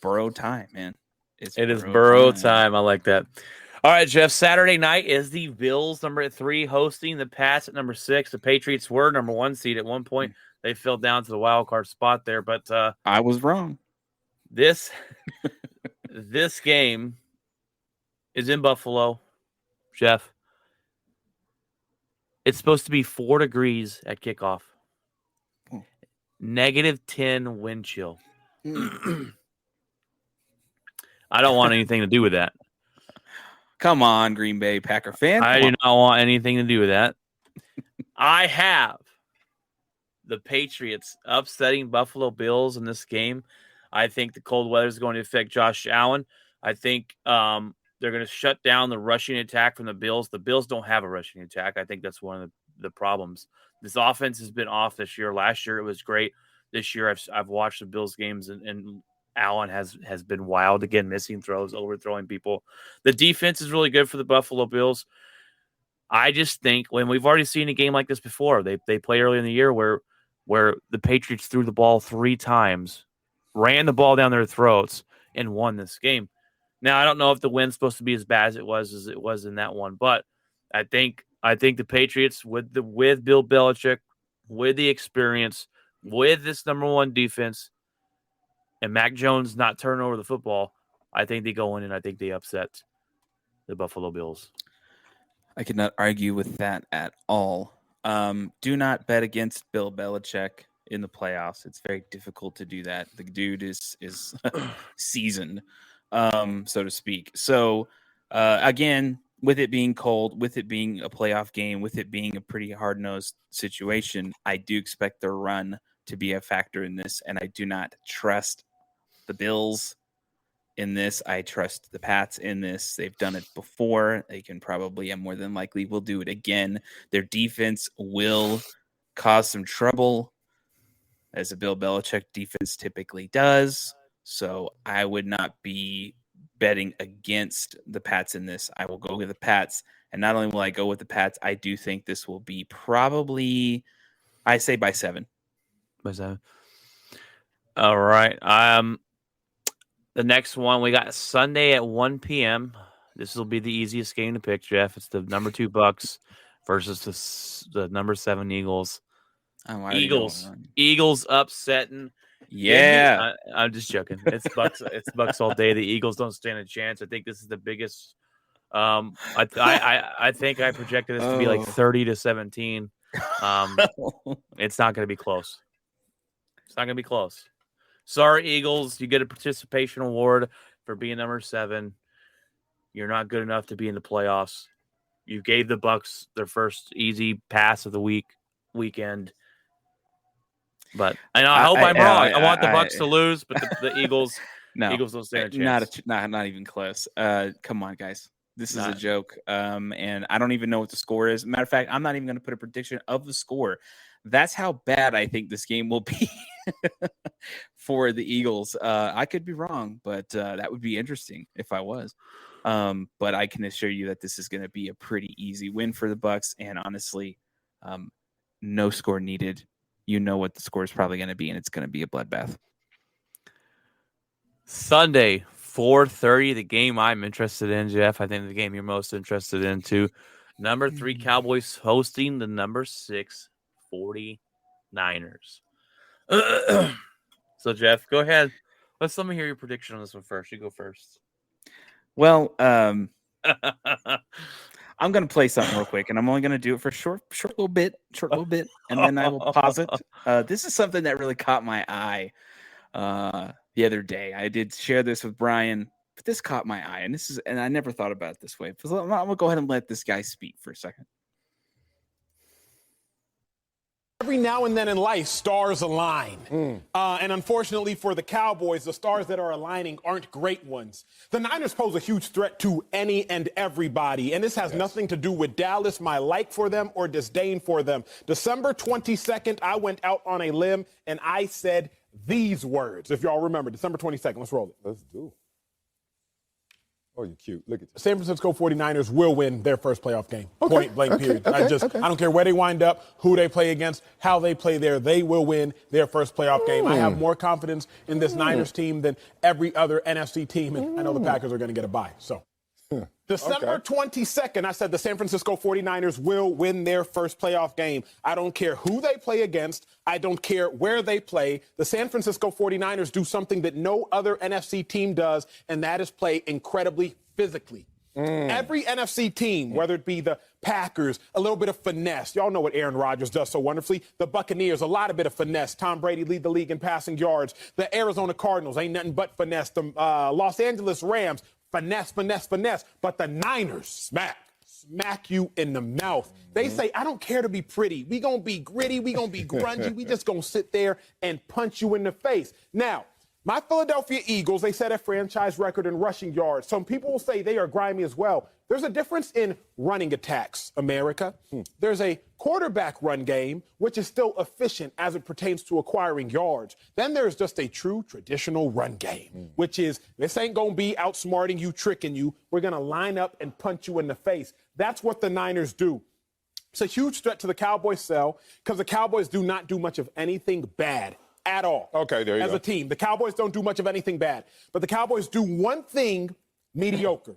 Burrow time, man. It is Burrow time. I like that. All right, Jeff. Saturday night is the Bills, number 3, hosting the Pats at number 6. The Patriots were number 1 seed at one point. They fell down to the wild card spot there, but I was wrong. This game is in Buffalo, Jeff. It's supposed to be 4 degrees at kickoff. -10 wind chill. I don't want anything to do with that. Come on, Green Bay Packer fan. I do not want anything to do with that. I have the Patriots upsetting Buffalo Bills in this game. I think the cold weather is going to affect Josh Allen. I think they're going to shut down the rushing attack from the Bills. The Bills don't have a rushing attack. I think that's one of the problems. This offense has been off this year. Last year it was great. This year I've watched the Bills games and Allen has been wild again, missing throws, overthrowing people. The defense is really good for the Buffalo Bills. I just think when we've already seen a game like this before, they play early in the year where the Patriots threw the ball 3 times, ran the ball down their throats, and won this game. Now I don't know if the win's supposed to be as bad as it was in that one, but I think the Patriots with Bill Belichick, with the experience, with this number 1 defense, and Mac Jones not turning over the football, I think they go in and I think they upset the Buffalo Bills. I could not argue with that at all. Do not bet against Bill Belichick in the playoffs. It's very difficult to do that. The dude is seasoned, so to speak. So, again, with it being cold, with it being a playoff game, with it being a pretty hard-nosed situation, I do expect their run to be a factor in this, and I do not trust the Bills in this. I trust the Pats in this. They've done it before. They can probably, and more than likely, will do it again. Their defense will cause some trouble, as a Bill Belichick defense typically does. So I would not be betting against the Pats in this. I will go with the Pats. And not only will I go with the Pats, I do think this will be probably, I say by 7. By 7. All right. The next one we got Sunday at 1 p.m. This will be the easiest game to pick, Jeff. It's the number 2 Bucks versus the number 7 Eagles. Eagles upsetting. Yeah, I'm just joking. It's Bucks. It's Bucks all day. The Eagles don't stand a chance. I think this is the biggest. I think I projected this to be like 30-17. It's not going to be close. It's not going to be close. Sorry, Eagles. You get a participation award for being number 7. You're not good enough to be in the playoffs. You gave the Bucks their first easy pass of the weekend. But I hope I'm wrong. I want the Bucks to lose, but the Eagles, no, Eagles don't stand a chance. Not even close. Come on, guys. This is a joke. And I don't even know what the score is. Matter of fact, I'm not even going to put a prediction of the score. That's how bad I think this game will be for the Eagles. I could be wrong, but that would be interesting if I was. But I can assure you that this is going to be a pretty easy win for the Bucks. And honestly, no score needed. You know what the score is probably going to be, and it's going to be a bloodbath. Sunday, 4:30, the game I'm interested in, Jeff. I think the game you're most interested in, too. Number 3 Cowboys hosting the number 6 49ers. So, Jeff, go ahead. Let me hear your prediction on this one first. You go first. Well, I'm going to play something real quick, and I'm only going to do it for short little bit, and then I will pause it. This is something that really caught my eye the other day. I did share this with Brian, but this caught my eye, and I never thought about it this way. So I'm going to go ahead and let this guy speak for a second. Every now and then in life, stars align. And unfortunately for the Cowboys, the stars that are aligning aren't great ones. The Niners pose a huge threat to any and everybody. And this has nothing to do with Dallas, my like for them, or disdain for them. December 22nd, I went out on a limb and I said these words. If y'all remember, December 22nd. Let's roll it. Let's do it. Oh, you're cute. Look at you. San Francisco 49ers will win their first playoff game. Okay, Point blank, period. I don't care where they wind up, who they play against, how they play there. They will win their first playoff game. I have more confidence in this Niners team than every other NFC team, and I know the Packers are going to get a bye. So December 22nd, I said the San Francisco 49ers will win their first playoff game. I don't care who they play against. I don't care where they play. The San Francisco 49ers do something that no other NFC team does, and that is play incredibly physically. Every NFC team, whether it be the Packers, a little bit of finesse. Y'all know what Aaron Rodgers does so wonderfully. The Buccaneers, a lot of bit of finesse. Tom Brady lead the league in passing yards. The Arizona Cardinals, ain't nothing but finesse. The Los Angeles Rams, finesse, finesse, finesse. But the Niners, smack you in the mouth. They say, I don't care to be pretty. We going to be gritty. We going to be grungy. We just going to sit there and punch you in the face. Now, my Philadelphia Eagles, they set a franchise record in rushing yards. Some people will say they are grimy as well. There's a difference in running attacks, America. There's a quarterback run game, which is still efficient as it pertains to acquiring yards. Then there's just a true traditional run game, which is this ain't going to be outsmarting you, tricking you. We're going to line up and punch you in the face. That's what the Niners do. It's a huge threat to the Cowboys' sell because the Cowboys do not do much of anything bad at all. Okay, there you go. As a team, the Cowboys don't do much of anything bad, but the Cowboys do one thing mediocre,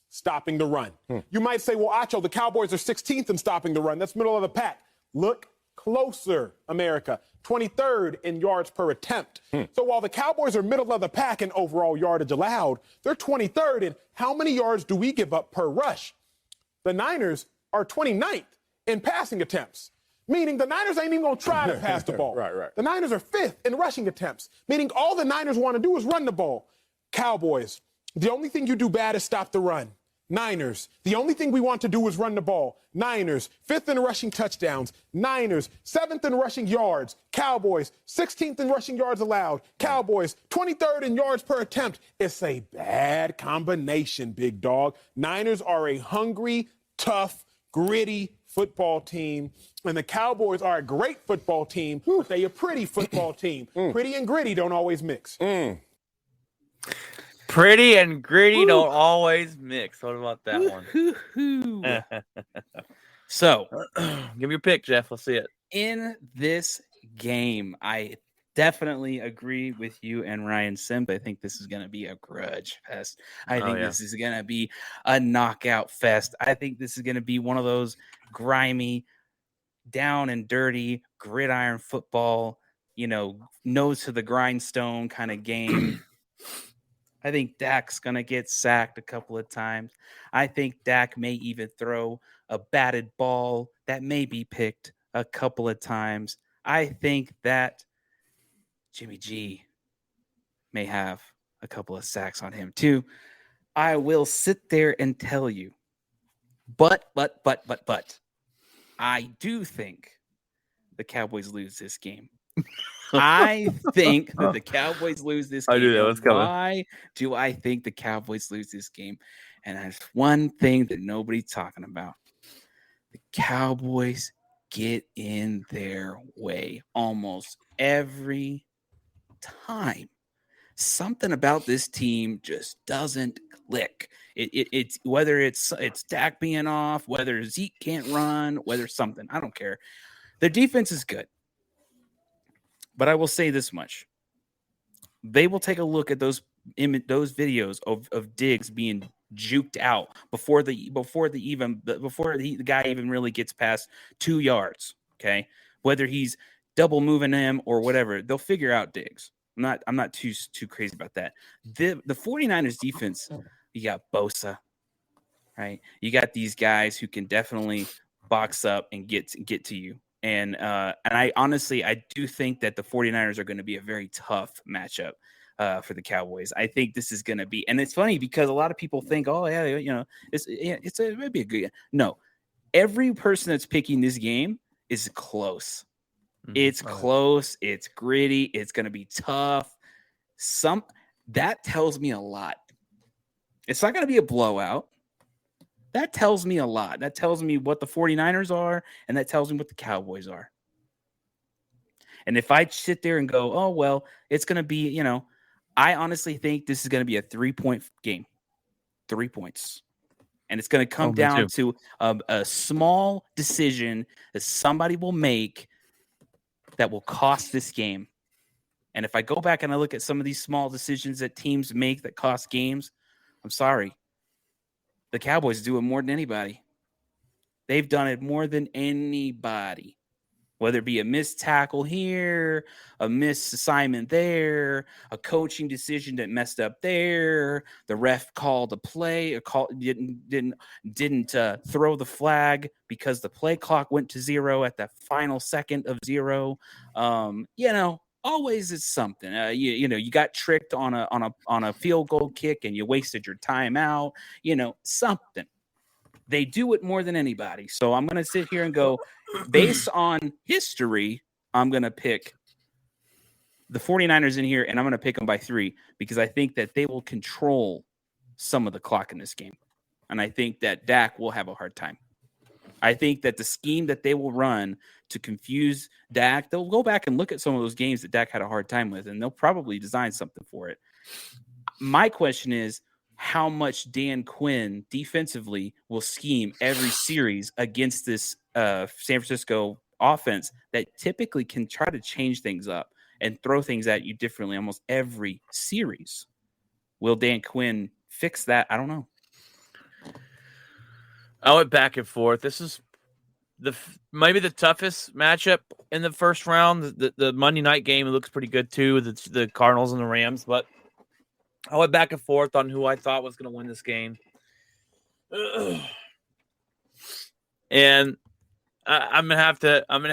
stopping the run. You might say, well, Acho, the Cowboys are 16th in stopping the run. That's middle of the pack. Look closer, America. 23rd in yards per attempt. So while the Cowboys are middle of the pack in overall yardage allowed, they're 23rd in how many yards do we give up per rush? The Niners are 29th in passing attempts. Meaning the Niners ain't even going to try to pass the ball. Right. The Niners are 5th in rushing attempts, meaning all the Niners want to do is run the ball. Cowboys, the only thing you do bad is stop the run. Niners, the only thing we want to do is run the ball. Niners, 5th in rushing touchdowns. Niners, 7th in rushing yards. Cowboys, 16th in rushing yards allowed. Cowboys, 23rd in yards per attempt. It's a bad combination, big dog. Niners are a hungry, tough, gritty football team, and the Cowboys are a great football team, but they a pretty football team. Pretty and gritty don't always mix. Pretty and gritty don't always mix. What about that one? So, give me your pick, Jeff. Let's see it. in this game, I definitely agree with you and Ryan Simp. I think this is going to be a grudge fest. I think this is going to be a knockout fest. I think this is going to be one of those grimy, down and dirty, gridiron football, nose to the grindstone kind of game. I think Dak's going to get sacked a couple of times. I think Dak may even throw a batted ball that may be picked a couple of times. I think that Jimmy G may have a couple of sacks on him too. I will sit there and tell you, but, I do think the Cowboys lose this game. I think that the Cowboys lose this game. I knew that was coming. Why do I think the Cowboys lose this game? And there's one thing that nobody's talking about. The Cowboys get in their way almost every time. Something about this team just doesn't click. It's whether it's Dak being off, whether Zeke can't run, whether something. I don't care. Their defense is good. But I will say this much. They will take a look at those videos of Diggs being juked out before the guy even really gets past 2 yards. Okay. Whether he's double moving him or whatever, they'll figure out Diggs. I'm not too crazy about that. The 49ers defense, you got Bosa, right? You got these guys who can definitely box up and get to you. And I honestly, I do think that the 49ers are going to be a very tough matchup for the Cowboys. I think this is going to be, and it's funny because a lot of people think, oh yeah, it might be a good. No, every person that's picking this game is close. It's close. It's gritty. It's going to be tough. That tells me a lot. It's not going to be a blowout. That tells me a lot. That tells me what the 49ers are, and that tells me what the Cowboys are. And if I sit there and go, oh, well, it's going to be, I honestly think this is going to be a 3-point game, 3 points. And it's going to come me down too. to a small decision that somebody will make that will cost this game. And if I go back and I look at some of these small decisions that teams make that cost games, I'm sorry. The Cowboys do it more than anybody. They've done it more than anybody. Whether it be a missed tackle here, a missed assignment there, a coaching decision that messed up there, the ref called a play, didn't throw the flag because the play clock went to 0 at the final second of 0. Always it's something. You got tricked on a field goal kick and you wasted your timeout. Something. They do it more than anybody. So I'm going to sit here and go, based on history, I'm going to pick the 49ers in here, and I'm going to pick them by 3 because I think that they will control some of the clock in this game. And I think that Dak will have a hard time. I think that the scheme that they will run to confuse Dak, they'll go back and look at some of those games that Dak had a hard time with, and they'll probably design something for it. My question is, how much Dan Quinn defensively will scheme every series against this San Francisco offense that typically can try to change things up and throw things at you differently almost every series. Will Dan Quinn fix that? I don't know. I went back and forth. This is maybe the toughest matchup in the first round. The Monday night game, it looks pretty good too. The Cardinals and the Rams, but I went back and forth on who I thought was going to win this game. And I'm gonna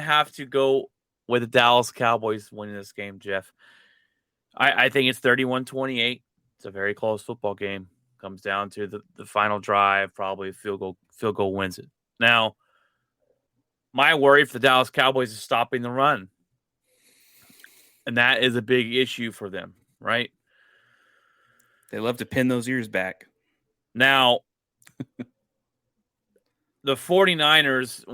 have to go with the Dallas Cowboys winning this game, Jeff. I think it's 31-28. It's a very close football game. Comes down to the final drive, probably field goal wins it. Now, my worry for the Dallas Cowboys is stopping the run. And that is a big issue for them, right? They love to pin those ears back. Now, the 49ers,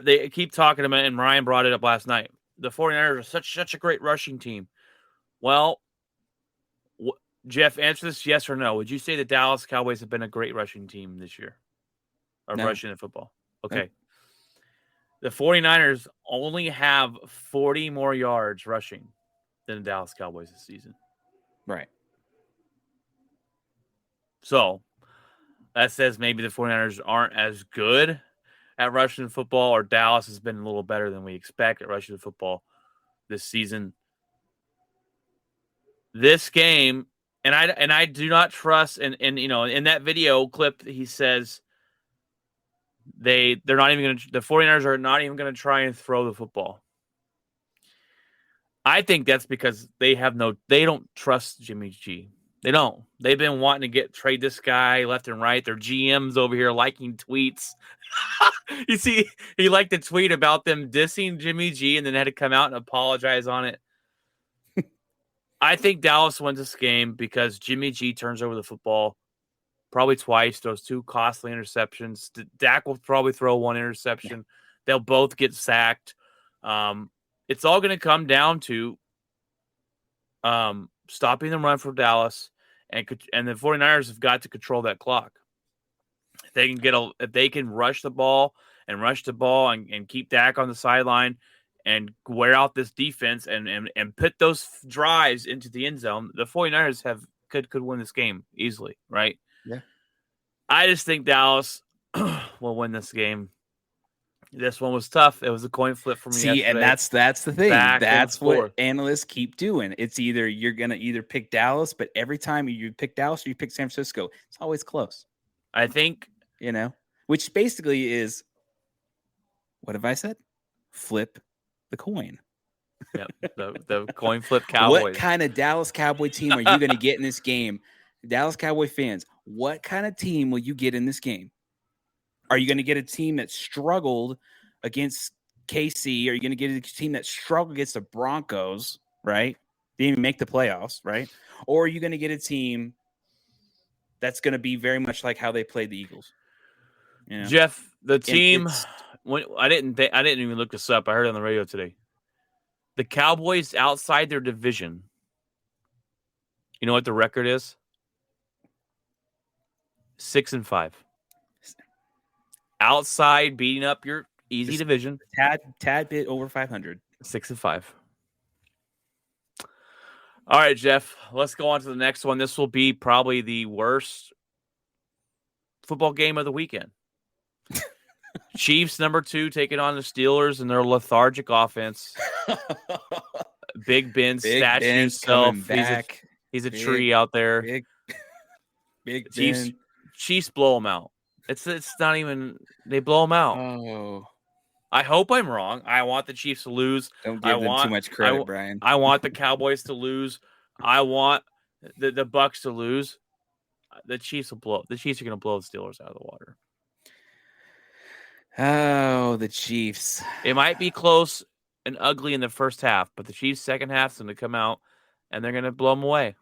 they keep talking about it, and Ryan brought it up last night. The 49ers are such a great rushing team. Well, Jeff, answer this yes or no. Would you say the Dallas Cowboys have been a great rushing team this year? Or No. rushing in football? Okay. No. The 49ers only have 40 more yards rushing than the Dallas Cowboys this season. Right. So that says maybe the 49ers aren't as good at rushing the football, or Dallas has been a little better than we expect at rushing the football this season. This game, and I do not trust, and in that video clip, he says they're not even going to, the 49ers are not even going to try and throw the football. I think that's because they don't trust Jimmy G. They don't. They've been wanting to trade this guy left and right. Their GM's over here liking tweets. You see, he liked a tweet about them dissing Jimmy G and then had to come out and apologize on it. I think Dallas wins this game because Jimmy G turns over the football probably twice, throws 2 costly interceptions. Dak will probably throw 1 interception. They'll both get sacked. It's all going to come down to stopping the run for Dallas, and the 49ers have got to control that clock. If they can rush the ball and keep Dak on the sideline and wear out this defense and put those drives into the end zone, the 49ers could win this game easily, right? Yeah. I just think Dallas will win this game. This one was tough. It was a coin flip for me. See, and that's the thing. That's what forth. Analysts keep doing. It's you're gonna either pick Dallas, but every time you pick Dallas or you pick San Francisco, it's always close. I think, which basically is, what have I said? Flip the coin. Yep, the coin flip Cowboys. What kind of Dallas Cowboy team are you going to get in this game? Dallas Cowboy fans, what kind of team will you get in this game? Are you going to get a team that struggled against KC? Are you going to get a team that struggled against the Broncos, right? Didn't even make the playoffs, right? Or are you going to get a team that's going to be very much like how they played the Eagles? Jeff, the team, I didn't even look this up. I heard it on the radio today. The Cowboys outside their division. You know what the record is? 6-5. Outside beating up your easy Just division. Tad bit over 500. 6-5. All right, Jeff, let's go on to the next one. This will be probably the worst football game of the weekend. Chiefs, number 2, taking on the Steelers and their lethargic offense. Big Ben, Big statue Ben's self. coming back. He's a tree out there. Big Chiefs, Ben. Chiefs blow them out. It's not even. They blow them out. Oh, I hope I'm wrong. I want the Chiefs to lose. don't give them too much credit, Brian. I want the Cowboys to lose. I want the Bucks to lose. The Chiefs will blow. The Chiefs are going to blow the Steelers out of the water. Oh, the Chiefs. It might be close and ugly in the first half, but the Chiefs' second half is going to come out and they're going to blow them away.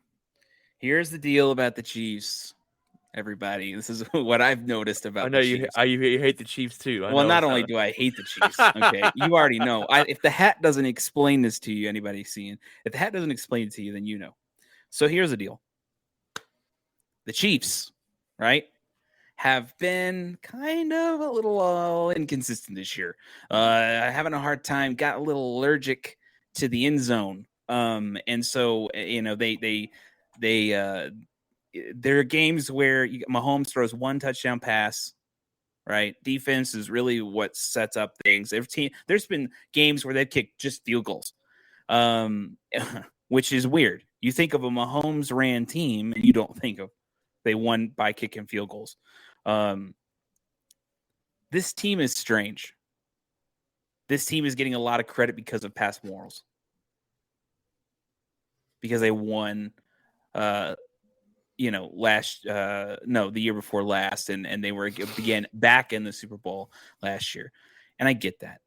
Here's the deal about the Chiefs, everybody. This is what I've noticed about I know the you Chiefs. You hate the Chiefs too. Well, not only do I hate the Chiefs, okay, you already know. If the hat doesn't explain this to you, anybody seeing, if the hat doesn't explain it to you, then you know. So here's the deal. The Chiefs, right, have been kind of a little inconsistent this year. Having a hard time, got a little allergic to the end zone. And so, there are games where Mahomes throws one touchdown pass, right? Defense is really what sets up things. There's been games where they've kicked just field goals, which is weird. You think of a Mahomes ran team, and you don't think of they won by kicking field goals. This team is strange. This team is getting a lot of credit because of past morals. Because they won, the year before last, and they were again back in the Super Bowl last year. And I get that.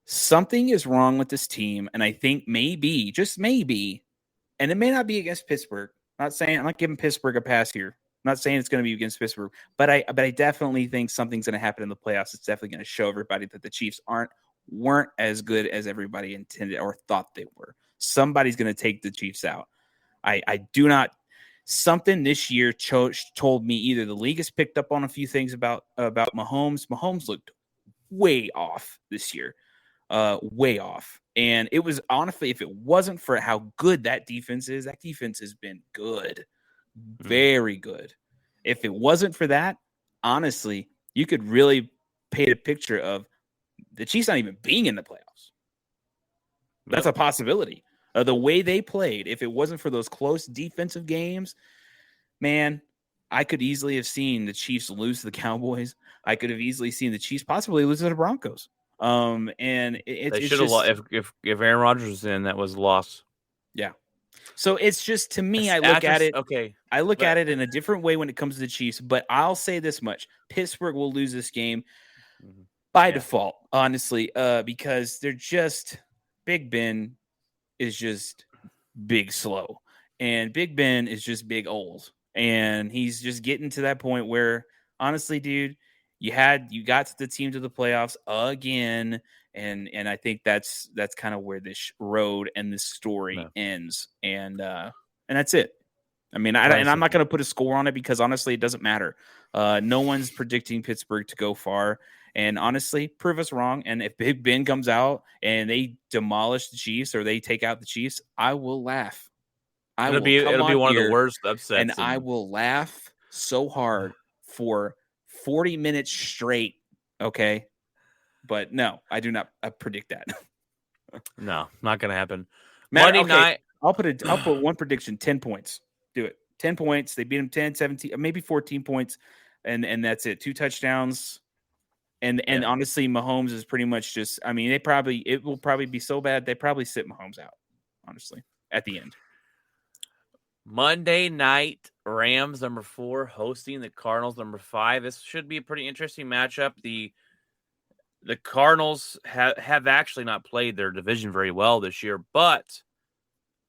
Something is wrong with this team, and I think maybe, just maybe, and it may not be against Pittsburgh. I'm not giving Pittsburgh a pass here. I'm not saying it's going to be against Pittsburgh, but I definitely think something's going to happen in the playoffs. It's definitely going to show everybody that the Chiefs weren't as good as everybody intended or thought they were. Somebody's going to take the Chiefs out. I do not. Something this year told me either the league has picked up on a few things about Mahomes. Mahomes looked way off this year, way off. And it was honestly, if it wasn't for how good that defense has been good, very good. If it wasn't for that, honestly, you could really paint a picture of the Chiefs not even being in the playoffs. That's a possibility. The way they played, if it wasn't for those close defensive games, man, I could easily have seen the Chiefs lose to the Cowboys. I could have easily seen the Chiefs possibly lose to the Broncos. And they should have lost if Aaron Rodgers was in. That was a loss. Yeah. So it's just, to me, I look at it in a different way when it comes to the Chiefs. But I'll say this much: Pittsburgh will lose this game by default, honestly, because they're just Big Ben is just big slow, and Big Ben is just big old, and he's just getting to that point where, honestly, dude, you got the team to the playoffs again, and I think that's kind of where this road and this story ends, and that's it. I mean, I'm not going to put a score on it because honestly, it doesn't matter. No one's predicting Pittsburgh to go far. And honestly, prove us wrong. And if Big Ben comes out and they demolish the Chiefs or they take out the Chiefs, I will laugh. It'll be one of the worst upsets. And I will laugh so hard for 40 minutes straight. Okay. But no, I do not predict that. No, not going to happen. Monday Monday night. I'll put one prediction, 10 points. Do it. 10 points. They beat them 10, 17, maybe 14 points. And that's it. 2 touchdowns. And honestly, Mahomes is pretty much just, I mean, it will probably be so bad, they probably sit Mahomes out, honestly, at the end. Monday night, Rams, number 4, hosting the Cardinals, number 5. This should be a pretty interesting matchup. The Cardinals have actually not played their division very well this year, but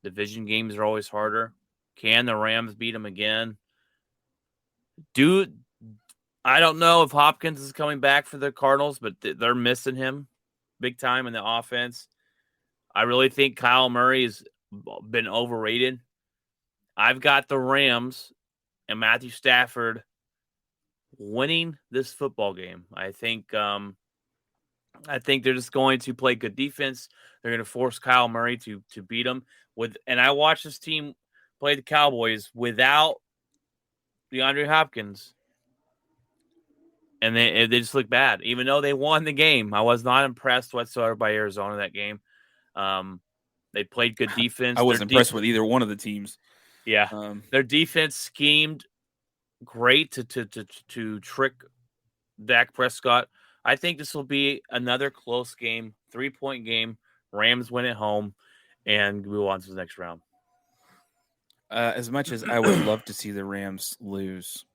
division games are always harder. Can the Rams beat them again? I don't know if Hopkins is coming back for the Cardinals, but they're missing him big time in the offense. I really think Kyle Murray has been overrated. I've got the Rams and Matthew Stafford winning this football game. I think they're just going to play good defense. They're going to force Kyle Murray to beat them. And I watched this team play the Cowboys without DeAndre Hopkins, and they just look bad. Even though they won the game, I was not impressed whatsoever by Arizona that game. They played good defense. I wasn't impressed with either one of the teams. Yeah, their defense schemed great to trick Dak Prescott. I think this will be another close game, 3-point game. Rams win at home, and move on to the next round. As much as I would love to see the Rams lose,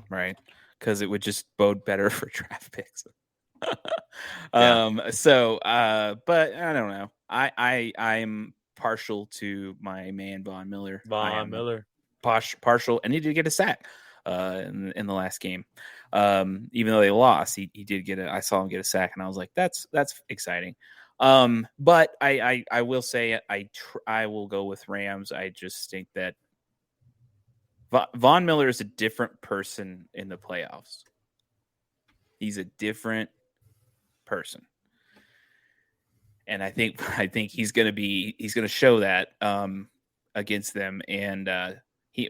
right? Because it would just bode better for draft picks. But I don't know. I'm partial to my man Von Miller. Partial, and he did get a sack in the last game. Even though they lost, he did get I saw him get a sack, and I was like, that's exciting. But I will say I will go with Rams. I just think that Von Miller is a different person in the playoffs. He's a different person, and I think he's going to show that against them. And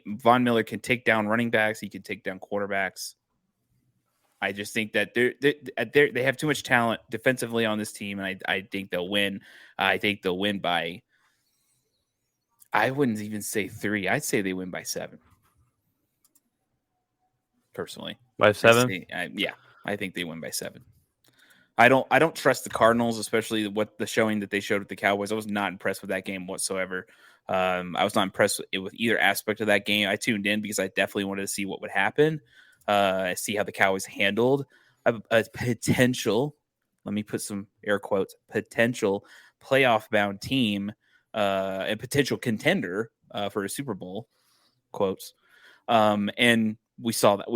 Von Miller can take down running backs. He can take down quarterbacks. I just think that they have too much talent defensively on this team, and I think they'll win. I think they'll win by, I wouldn't even say 3. I'd say they win by 7. Personally, By 7? I think they win by 7. I don't trust the Cardinals, especially what the showing that they showed with the Cowboys. I was not impressed with that game whatsoever. I was not impressed with either aspect of that game. I tuned in because I definitely wanted to see what would happen. See how the Cowboys handled a potential, let me put some air quotes, potential playoff bound team, and potential contender for a Super Bowl, quotes. And we saw that.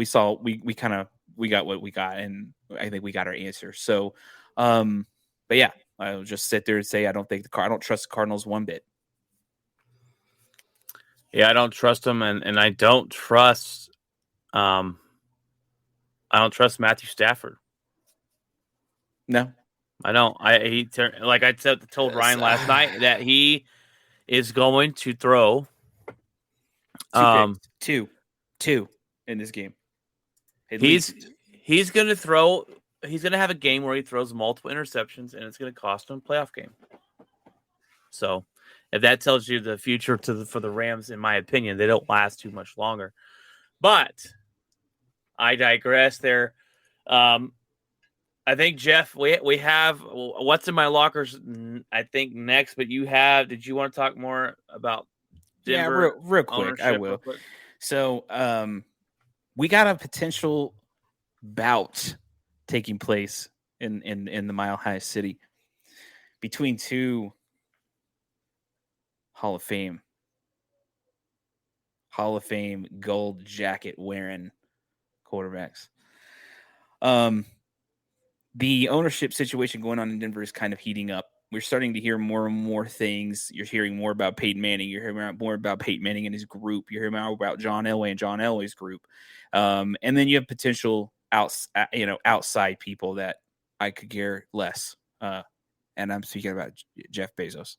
We got what we got, and I think we got our answer. So, but yeah, I'll just sit there and say I don't trust the Cardinals one bit. Yeah, I don't trust them, and I don't trust Matthew Stafford. No, I don't. Like I told Ryan last night that he is going to throw two in this game. He's going to throw. He's going to have a game where he throws multiple interceptions, and it's going to cost him a playoff game. So, if that tells you the future for the Rams, in my opinion, they don't last too much longer. But I digress there. I think, Jeff, we have what's in my lockers, I think, next. But did you want to talk more about Denver? Yeah, real quick. I will. So, we got a potential bout taking place in the Mile High City between two Hall of Fame gold jacket wearing quarterbacks. The ownership situation going on in Denver is kind of heating up. We're starting to hear more and more things. You're hearing more about Peyton Manning. You're hearing more about Peyton Manning and his group. You're hearing more about John Elway and John Elway's group. And then you have potential outside people that I could care less. And I'm speaking about Jeff Bezos.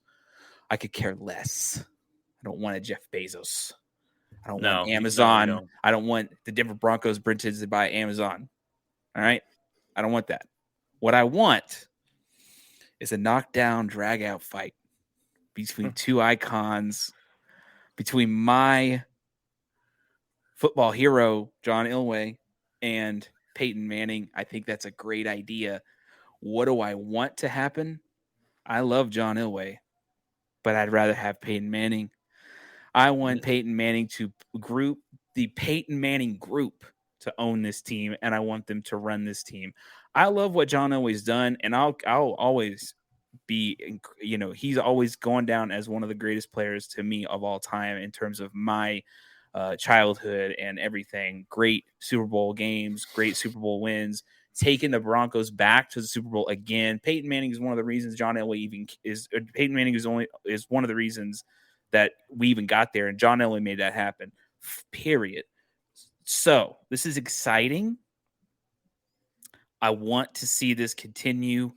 I could care less. I don't want a Jeff Bezos. I don't want Amazon. No. I don't want the Denver Broncos printed by Amazon. All right? I don't want that. What I want is a knockdown, drag-out fight between two icons, between my football hero, John Elway, and Peyton Manning. I think that's a great idea. What do I want to happen? I love John Elway, but I'd rather have Peyton Manning. I want Peyton Manning to group the Peyton Manning group to own this team, and I want them to run this team. I love what John Elway's done, and I'll always be, he's always gone down as one of the greatest players to me of all time in terms of my childhood and everything. Great Super Bowl games, great Super Bowl wins, taken the Broncos back to the Super Bowl again. Peyton Manning is one of the reasons one of the reasons that we even got there, and John Elway made that happen. Period. So this is exciting. I want to see this continue.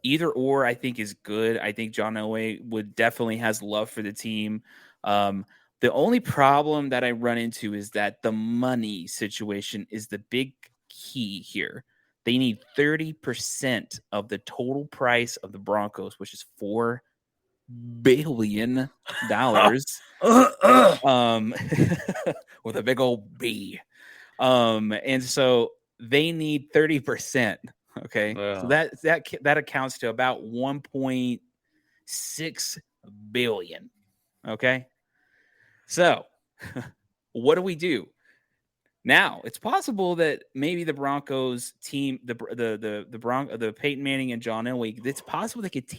Either or, I think, is good. I think John Elway definitely has love for the team. The only problem that I run into is that the money situation is the big key here. They need 30% of the total price of the Broncos, which is $4 billion. With a big old B. And so they need 30%. Okay. Wow. So that accounts to about 1.6 billion. Okay. So what do we do? Now, it's possible that maybe the Broncos team, the Peyton Manning and John Elway, it's possible they could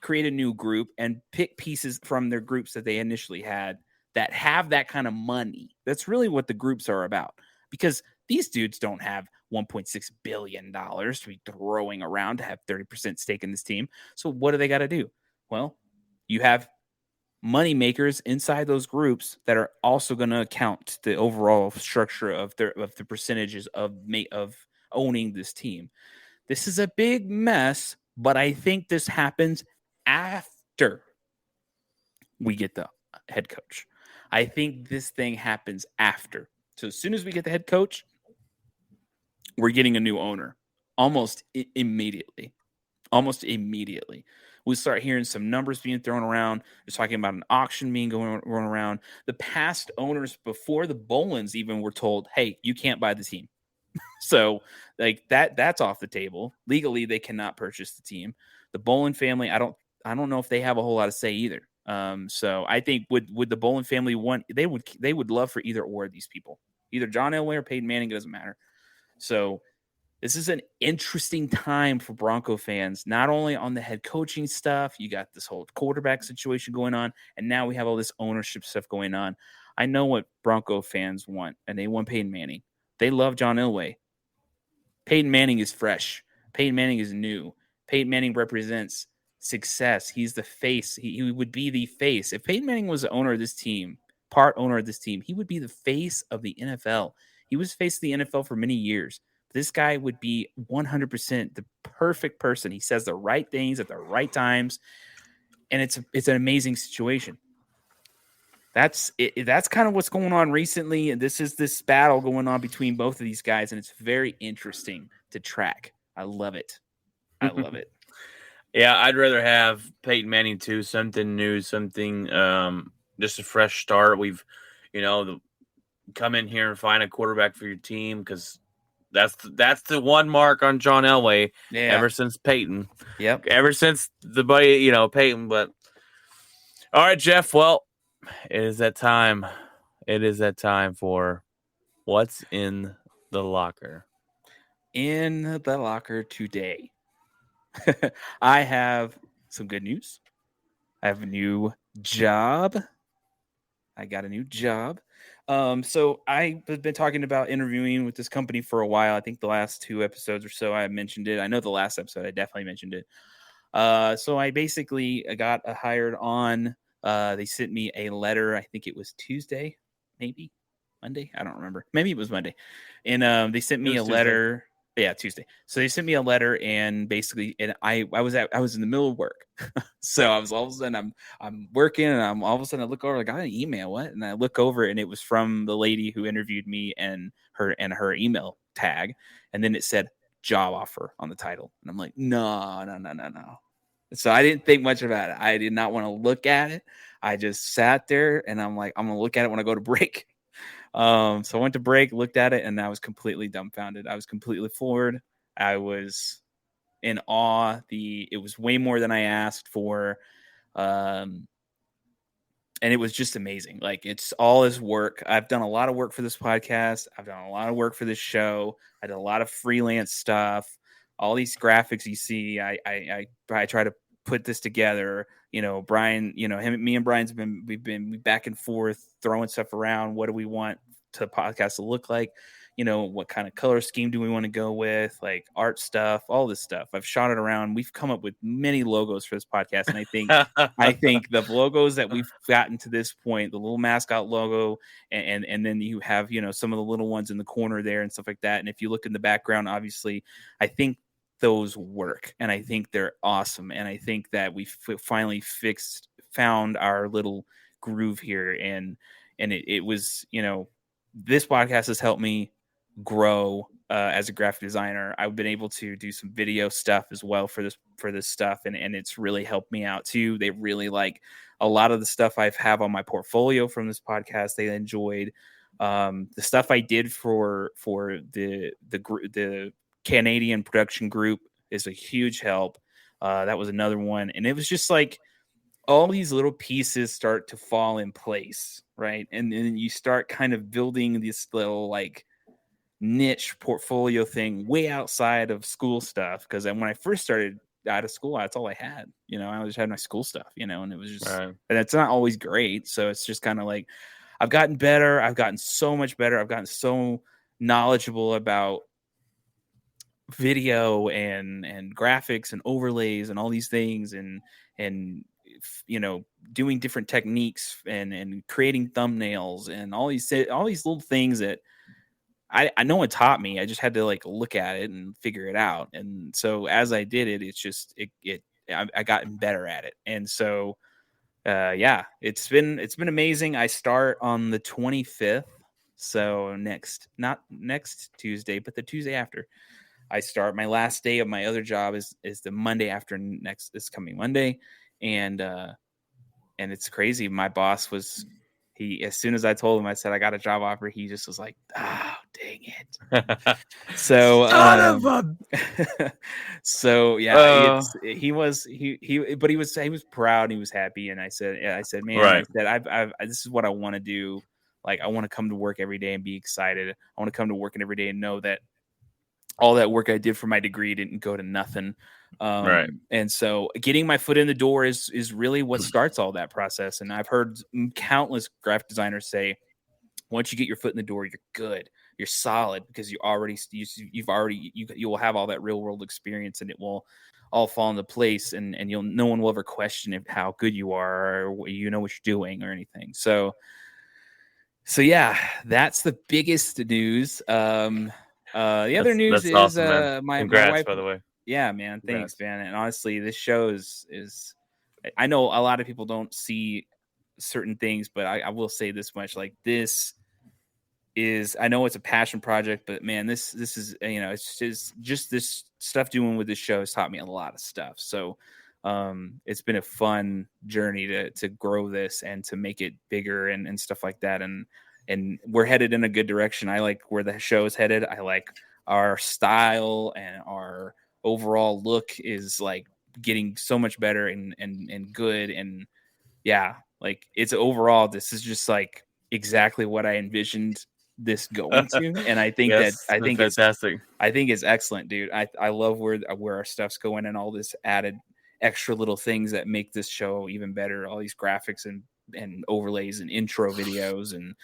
create a new group and pick pieces from their groups that they initially had that have that kind of money. That's really what the groups are about, because these dudes don't have $1.6 billion to be throwing around to have 30% stake in this team. So what do they got to do? Well, you have money makers inside those groups that are also going to account the overall structure of the percentages of owning this team. This is a big mess, but I think this happens after we get the head coach. I think this thing happens after. So as soon as we get the head coach, we're getting a new owner almost immediately. We start hearing some numbers being thrown around. They're talking about an auction being going around. The past owners before the Bolins even were told, hey, you can't buy the team. So like that's off the table. Legally, they cannot purchase the team. The Bolin family, I don't know if they have a whole lot to say either. So I think would the Bolin family want, they would love for either or of these people, either John Elway or Peyton Manning, it doesn't matter. So this is an interesting time for Bronco fans, not only on the head coaching stuff, you got this whole quarterback situation going on, and now we have all this ownership stuff going on. I know what Bronco fans want, and they want Peyton Manning. They love John Elway. Peyton Manning is fresh. Peyton Manning is new. Peyton Manning represents success. He's the face. He would be the face. If Peyton Manning was the owner of this team, part owner of this team, he would be the face of the NFL. He was face of the NFL for many years. This guy would be 100% the perfect person. He says the right things at the right times, and it's an amazing situation. That's kind of what's going on recently, and this battle going on between both of these guys, and it's very interesting to track. I love it. Yeah, I'd rather have Peyton Manning too. Something new, something just a fresh start. We've, come in here and find a quarterback for your team, because that's the one mark on John Elway ever since Peyton. Yep. Ever since the buddy, Peyton. But all right, Jeff. Well, it is that time. It is that time for what's in the locker. In the locker today, I have some good news. I have a new job. I got a new job. So I've been talking about interviewing with this company for a while. I think the last 2 episodes or so I mentioned it. I know the last episode I definitely mentioned it. So I basically got hired on. They sent me a letter. I think it was Tuesday, maybe Monday. I don't remember. Maybe it was Monday. And they sent me a letter. Yeah, Tuesday. So they sent me a letter, and basically, and I was in the middle of work. So I was all of a sudden I'm working, and I'm all of a sudden I look over, I got an email, what? And I look over, and it was from the lady who interviewed me and her email tag, and then it said job offer on the title, and I'm like, no. So I didn't think much about it. I did not want to look at it. I just sat there, and I'm like, I'm gonna look at it when I go to break. So I went to break, looked at it, and I was completely dumbfounded. I was completely floored. I was in awe. It was way more than I asked for. And it was just amazing. Like, it's all his work. I've done a lot of work for this podcast. I've done a lot of work for this show. I did a lot of freelance stuff. All these graphics you see, I try to put this together. Brian, me and Brian's we've been back and forth throwing stuff around. What do we want the podcast to look like? what kind of color scheme do we want to go with, like art stuff, all this stuff. I've shot it around. We've come up with many logos for this podcast, and I think the logos that we've gotten to this point, the little mascot logo, and then you have some of the little ones in the corner there and stuff like that. And if you look in the background, obviously, I think those work, and I think they're awesome, and I think that we finally found our little groove here, and it was this podcast has helped me grow as a graphic designer. I've been able to do some video stuff as well for this stuff, and it's really helped me out too. They really like a lot of the stuff I have on my portfolio from this podcast. They enjoyed the stuff I did for the Canadian production group is a huge help. That was another one, and it was just like all these little pieces start to fall in place, right? And then you start kind of building this little like niche portfolio thing way outside of school stuff. Because when I first started out of school, that's all I had. I just had my school stuff, and it was just, and it's not always great. So it's just kind of like, I've gotten better. I've gotten so much better. I've gotten so knowledgeable about video and graphics and overlays and all these things, and doing different techniques and creating thumbnails and all these little things that I no one taught me. I just had to like look at it and figure it out. And so as I did it, it's just I gotten better at it. And so it's been amazing. I start on the 25th, so not next Tuesday, but the Tuesday after. I start. My last day of my other job is the Monday after this coming Monday, and it's crazy. My boss was as soon as I told him, I said I got a job offer, he just was like, "Oh, dang it!" So, so yeah, he was proud and he was happy, and I said, man, right. I said, I've this is what I want to do. Like, I want to come to work every day and be excited. I want to come to work every day and know that all that work I did for my degree didn't go to nothing. Right. And so getting my foot in the door is really what starts all that process. And I've heard countless graphic designers say, once you get your foot in the door, you're good, you're solid, because you will have all that real world experience, and it will all fall into place, and no one will ever question how good you are, or what you're doing or anything. So yeah, that's the biggest news. The other news is awesome, my wife, by the way. Yeah, man. Thanks, man. And honestly, this show is I know a lot of people don't see certain things, but I will say this much: like, this is, I know it's a passion project, but man, this is, it's just this stuff doing with this show has taught me a lot of stuff. So it's been a fun journey to grow this and to make it bigger and stuff like that. And we're headed in a good direction. I like where the show is headed. I like our style, and our overall look is like getting so much better and good. And yeah, like, it's overall, this is just like exactly what I envisioned this going to. And I think it's fantastic. I think it's excellent, dude. I love where our stuff's going, and all this added extra little things that make this show even better. All these graphics and overlays and intro videos, and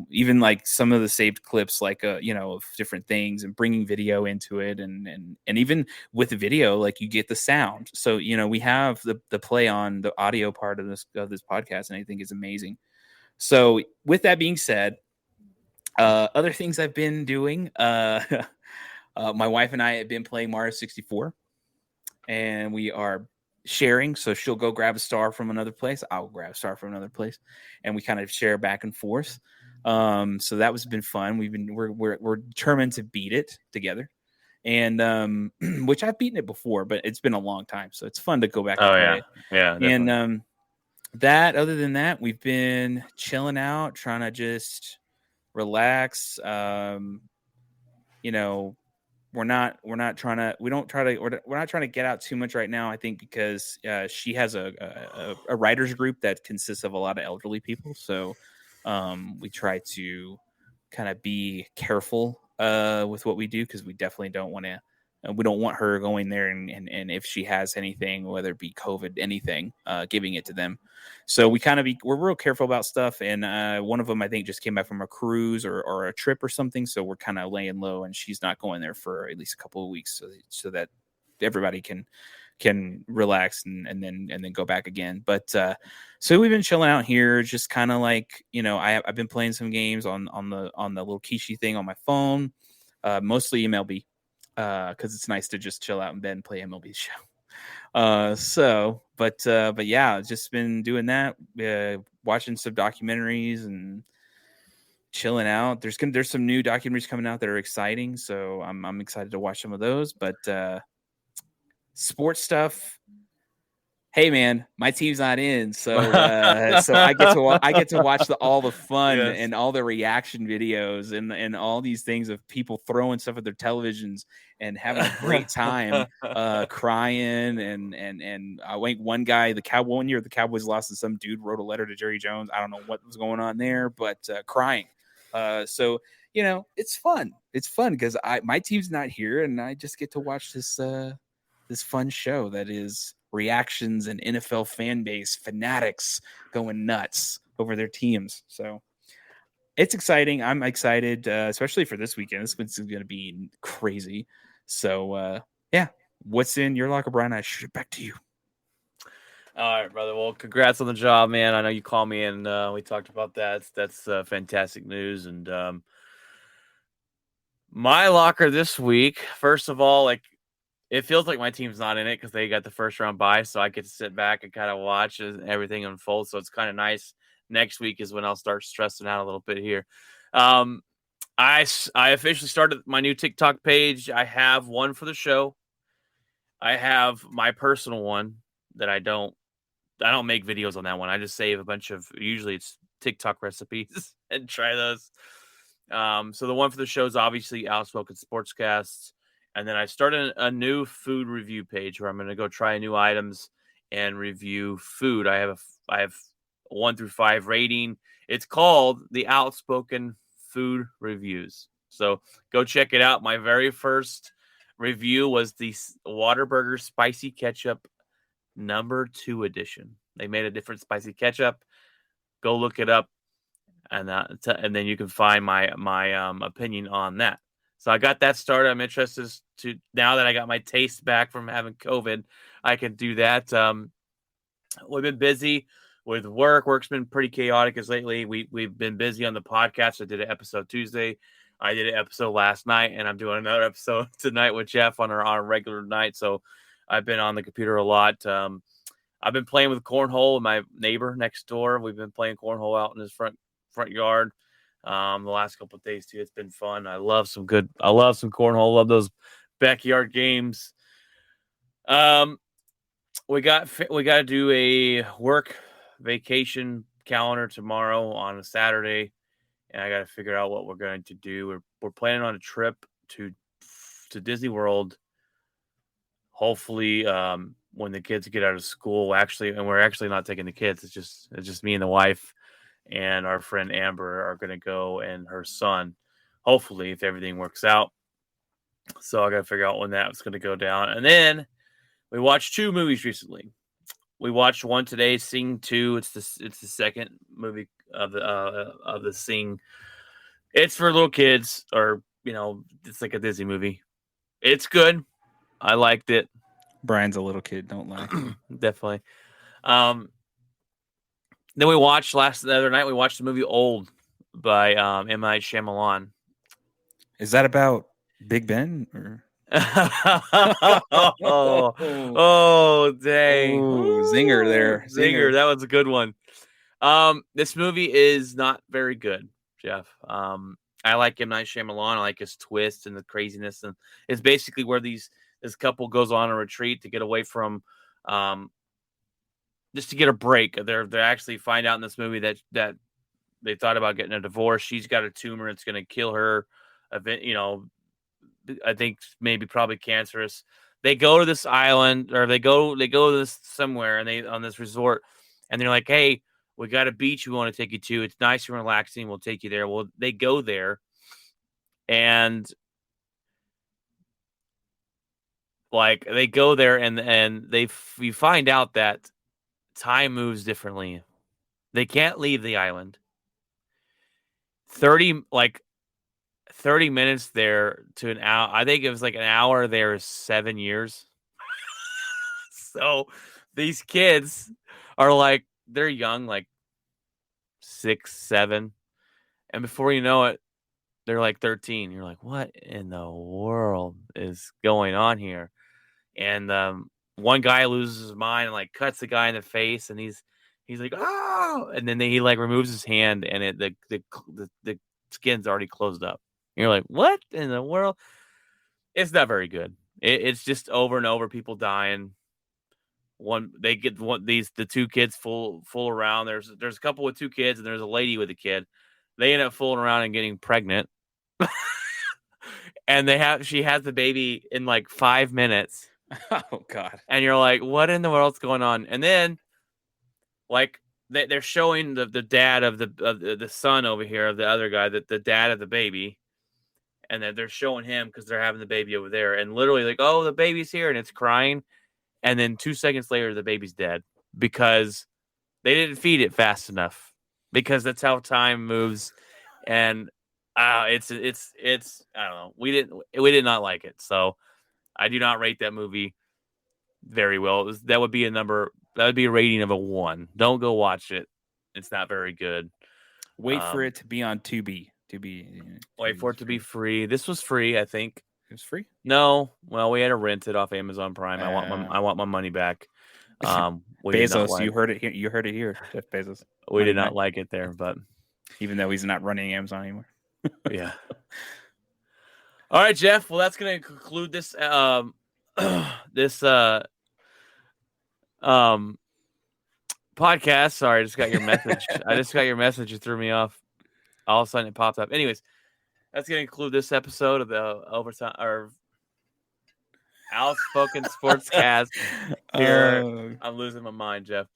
even like some of the saved clips, like of different things, and bringing video into it, and even with the video, like, you get the sound. So we have the play on the audio part of this podcast, and I think is amazing. So with that being said, other things I've been doing, my wife and I have been playing Mario 64, and we are sharing. So she'll go grab a star from another place, I'll grab a star from another place, and we kind of share back and forth. So that was been fun. We're determined to beat it together, and which I've beaten it before, but it's been a long time, so it's fun to go back and play it. Definitely. And other than that, we've been chilling out, trying to just relax. We're not trying to get out too much right now, I think, because she has a writers group that consists of a lot of elderly people. So we try to kind of be careful with what we do, because we definitely don't want to we don't want her going there and if she has anything, whether it be COVID, anything, giving it to them. So we're real careful about stuff. And one of them, I think, just came back from a cruise or a trip or something. So we're kind of laying low, and she's not going there for at least a couple of weeks, so that everybody can relax and then go back again. But so we've been chilling out here, just kind of like, I've been playing some games on the little Kishi thing on my phone, mostly MLB, because it's nice to just chill out in bed and play MLB show. But yeah, just been doing that, watching some documentaries and chilling out. There's some new documentaries coming out that are exciting, so I'm excited to watch some of those. But sports stuff. Hey man, my team's not in, so I get to watch all the fun Yes. and all the reaction videos and all these things of people throwing stuff at their televisions and having a great time, crying and I think one guy, one year the Cowboys lost, and some dude wrote a letter to Jerry Jones. I don't know what was going on there, but crying. So it's fun. It's fun because my team's not here, and I just get to watch this fun show that is reactions and NFL fan base fanatics going nuts over their teams. So it's exciting. I'm excited, especially for this weekend. This one's going to be crazy. So yeah, what's in your locker, Brian? I shoot it back to you. All right, brother. Well, congrats on the job, man. I know you called me and we talked about that. That's fantastic news. And my locker this week, first of all, it feels like my team's not in it because they got the first round bye, so I get to sit back and kind of watch everything unfold. So it's kind of nice. Next week is when I'll start stressing out a little bit here. I officially started my new TikTok page. I have one for the show. I have my personal one that I don't make videos on that one. I just save a bunch of, usually it's TikTok recipes and try those. So the one for the show is obviously Outspoken Sportscasts. And then I started a new food review page where I'm going to go try new items and review food. I have 1 through 5 rating. It's called the Outspoken Food Reviews. So go check it out. My very first review was the Whataburger Spicy Ketchup number 2 edition. They made a different spicy ketchup. Go look it up, and then you can find my opinion on that. So I got that started. I'm interested to, now that I got my taste back from having COVID, I can do that. We've been busy with work. Work's been pretty chaotic as lately. We've been busy on the podcast. I did an episode Tuesday. I did an episode last night, and I'm doing another episode tonight with Jeff on a regular night. So I've been on the computer a lot. I've been playing with cornhole with my neighbor next door. We've been playing cornhole out in his front yard. The last couple of days too. It's been fun. I love some cornhole. Love those backyard games. We got to do a work vacation calendar tomorrow on a Saturday, and I got to figure out what we're going to do. We're planning on a trip to Disney World. Hopefully, when the kids get out of school, and we're actually not taking the kids. It's just me and the wife. And our friend Amber are going to go, and her son, hopefully, if everything works out. So I got to figure out when that's going to go down. And then we watched 2 movies recently. We watched one today, Sing 2. It's the second movie of the Sing. It's for little kids, or it's like a Disney movie. It's good. I liked it. Brian's a little kid. Don't lie. Definitely. Then we watched the other night. We watched the movie Old by M. Night Shyamalan. Is that about Big Ben? Or? oh, dang! Ooh, zinger there. Zinger. That was a good one. This movie is not very good, Jeff. I like M. Night Shyamalan. I like his twist and the craziness, and it's basically where this couple goes on a retreat to get away from. Just to get a break. They actually find out in this movie that they thought about getting a divorce. She's got a tumor. It's going to kill her. I think probably cancerous. They go to this island, or they go to this somewhere, and on this resort, and they're like, "Hey, we got a beach we want to take you to. It's nice and relaxing. We'll take you there." Well, they go there, and like they go there and you find out that time moves differently. They can't leave the island. 30 minutes there to an hour. I think it was like an hour there is 7 years. So these kids are like, they're young, like 6, 7. And before you know it, they're like 13. You're like, what in the world is going on here? And one guy loses his mind and like cuts the guy in the face, and he's like, oh, and then he like removes his hand, and the skin's already closed up. And you're like, what in the world? It's not very good. It's just over and over, people dying. The two kids fool around. There's a couple with 2 kids, and there's a lady with a kid. They end up fooling around and getting pregnant. And she has the baby in like 5 minutes. Oh God. And you're like, what in the world's going on? And then like they're showing the dad of the son over here, of the other guy, the dad of the baby. And then they're showing him because they're having the baby over there. And literally like, oh, the baby's here, and it's crying. And then 2 seconds later, the baby's dead because they didn't feed it fast enough, because that's how time moves. And it's I don't know. We did not like it. So I do not rate that movie very well. That would be a rating of a 1. Don't go watch it. It's not very good. Wait for it to be on Tubi. Wait for it to be free. This was free, I think. It was free. No, well, we had to rent it off Amazon Prime. I want my money back. Bezos, you heard it here. You heard it here, Jeff Bezos. We did not like it there, but even though he's not running Amazon anymore. Yeah. All right, Jeff. Well, that's going to conclude this podcast. Sorry, I just got your message. It threw me off. All of a sudden, it popped up. Anyways, that's going to conclude this episode of the Overtime or Outspoken Sportscast. Here, I'm losing my mind, Jeff.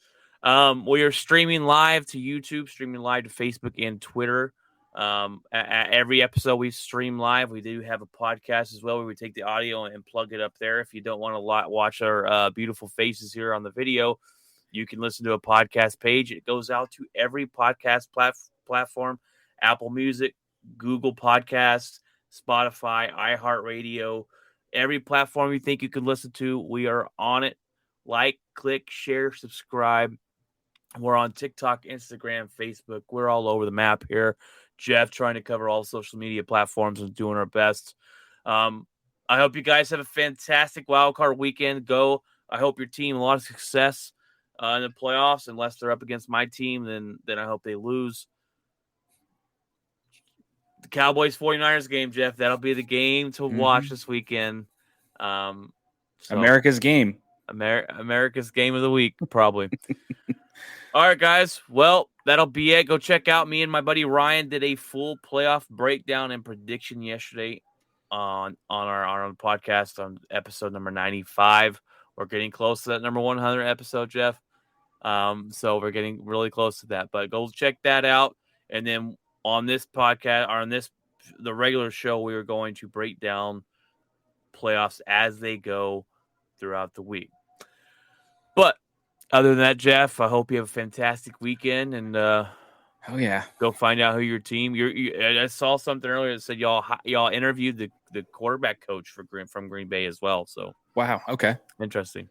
We are streaming live to YouTube, streaming live to Facebook and Twitter. At every episode we stream live. We do have a podcast as well where we take the audio and plug it up there. If you don't want to watch our beautiful faces here on the video, you can listen to a podcast page. It goes out to every podcast platform: Apple Music, Google Podcasts, Spotify, iHeartRadio. Every platform you think you can listen to, we are on it. Like, click, share, subscribe. We're on TikTok, Instagram, Facebook. We're all over the map here. Jeff trying to cover all social media platforms and doing our best. I hope you guys have a fantastic wildcard weekend. I hope your team a lot of success in the playoffs. Unless they're up against my team, then I hope they lose. The Cowboys 49ers game, Jeff, that'll be the game to watch this weekend. America's game. America's game of the week, probably. All right, guys. Well, that'll be it. Go check out me and my buddy Ryan did a full playoff breakdown and prediction yesterday on our podcast on episode number 95. We're getting close to that number 100 episode, Jeff. So we're getting really close to that. But go check that out. And then on this podcast, or on the regular show, we are going to break down playoffs as they go throughout the week. But other than that, Jeff, I hope you have a fantastic weekend, and go find out who your team. I saw something earlier that said y'all interviewed the quarterback coach from Green Bay as well. So wow, okay, interesting.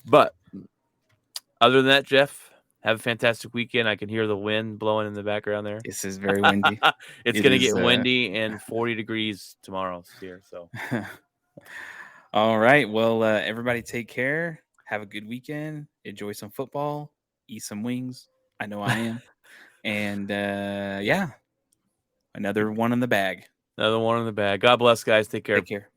But other than that, Jeff, have a fantastic weekend. I can hear the wind blowing in the background there. This is very windy. It's going to get windy and 40 degrees tomorrow here. So, all right. Well, everybody take care. Have a good weekend. Enjoy some football. Eat some wings. I know I am. And, another one in the bag. Another one in the bag. God bless, guys. Take care. Take care.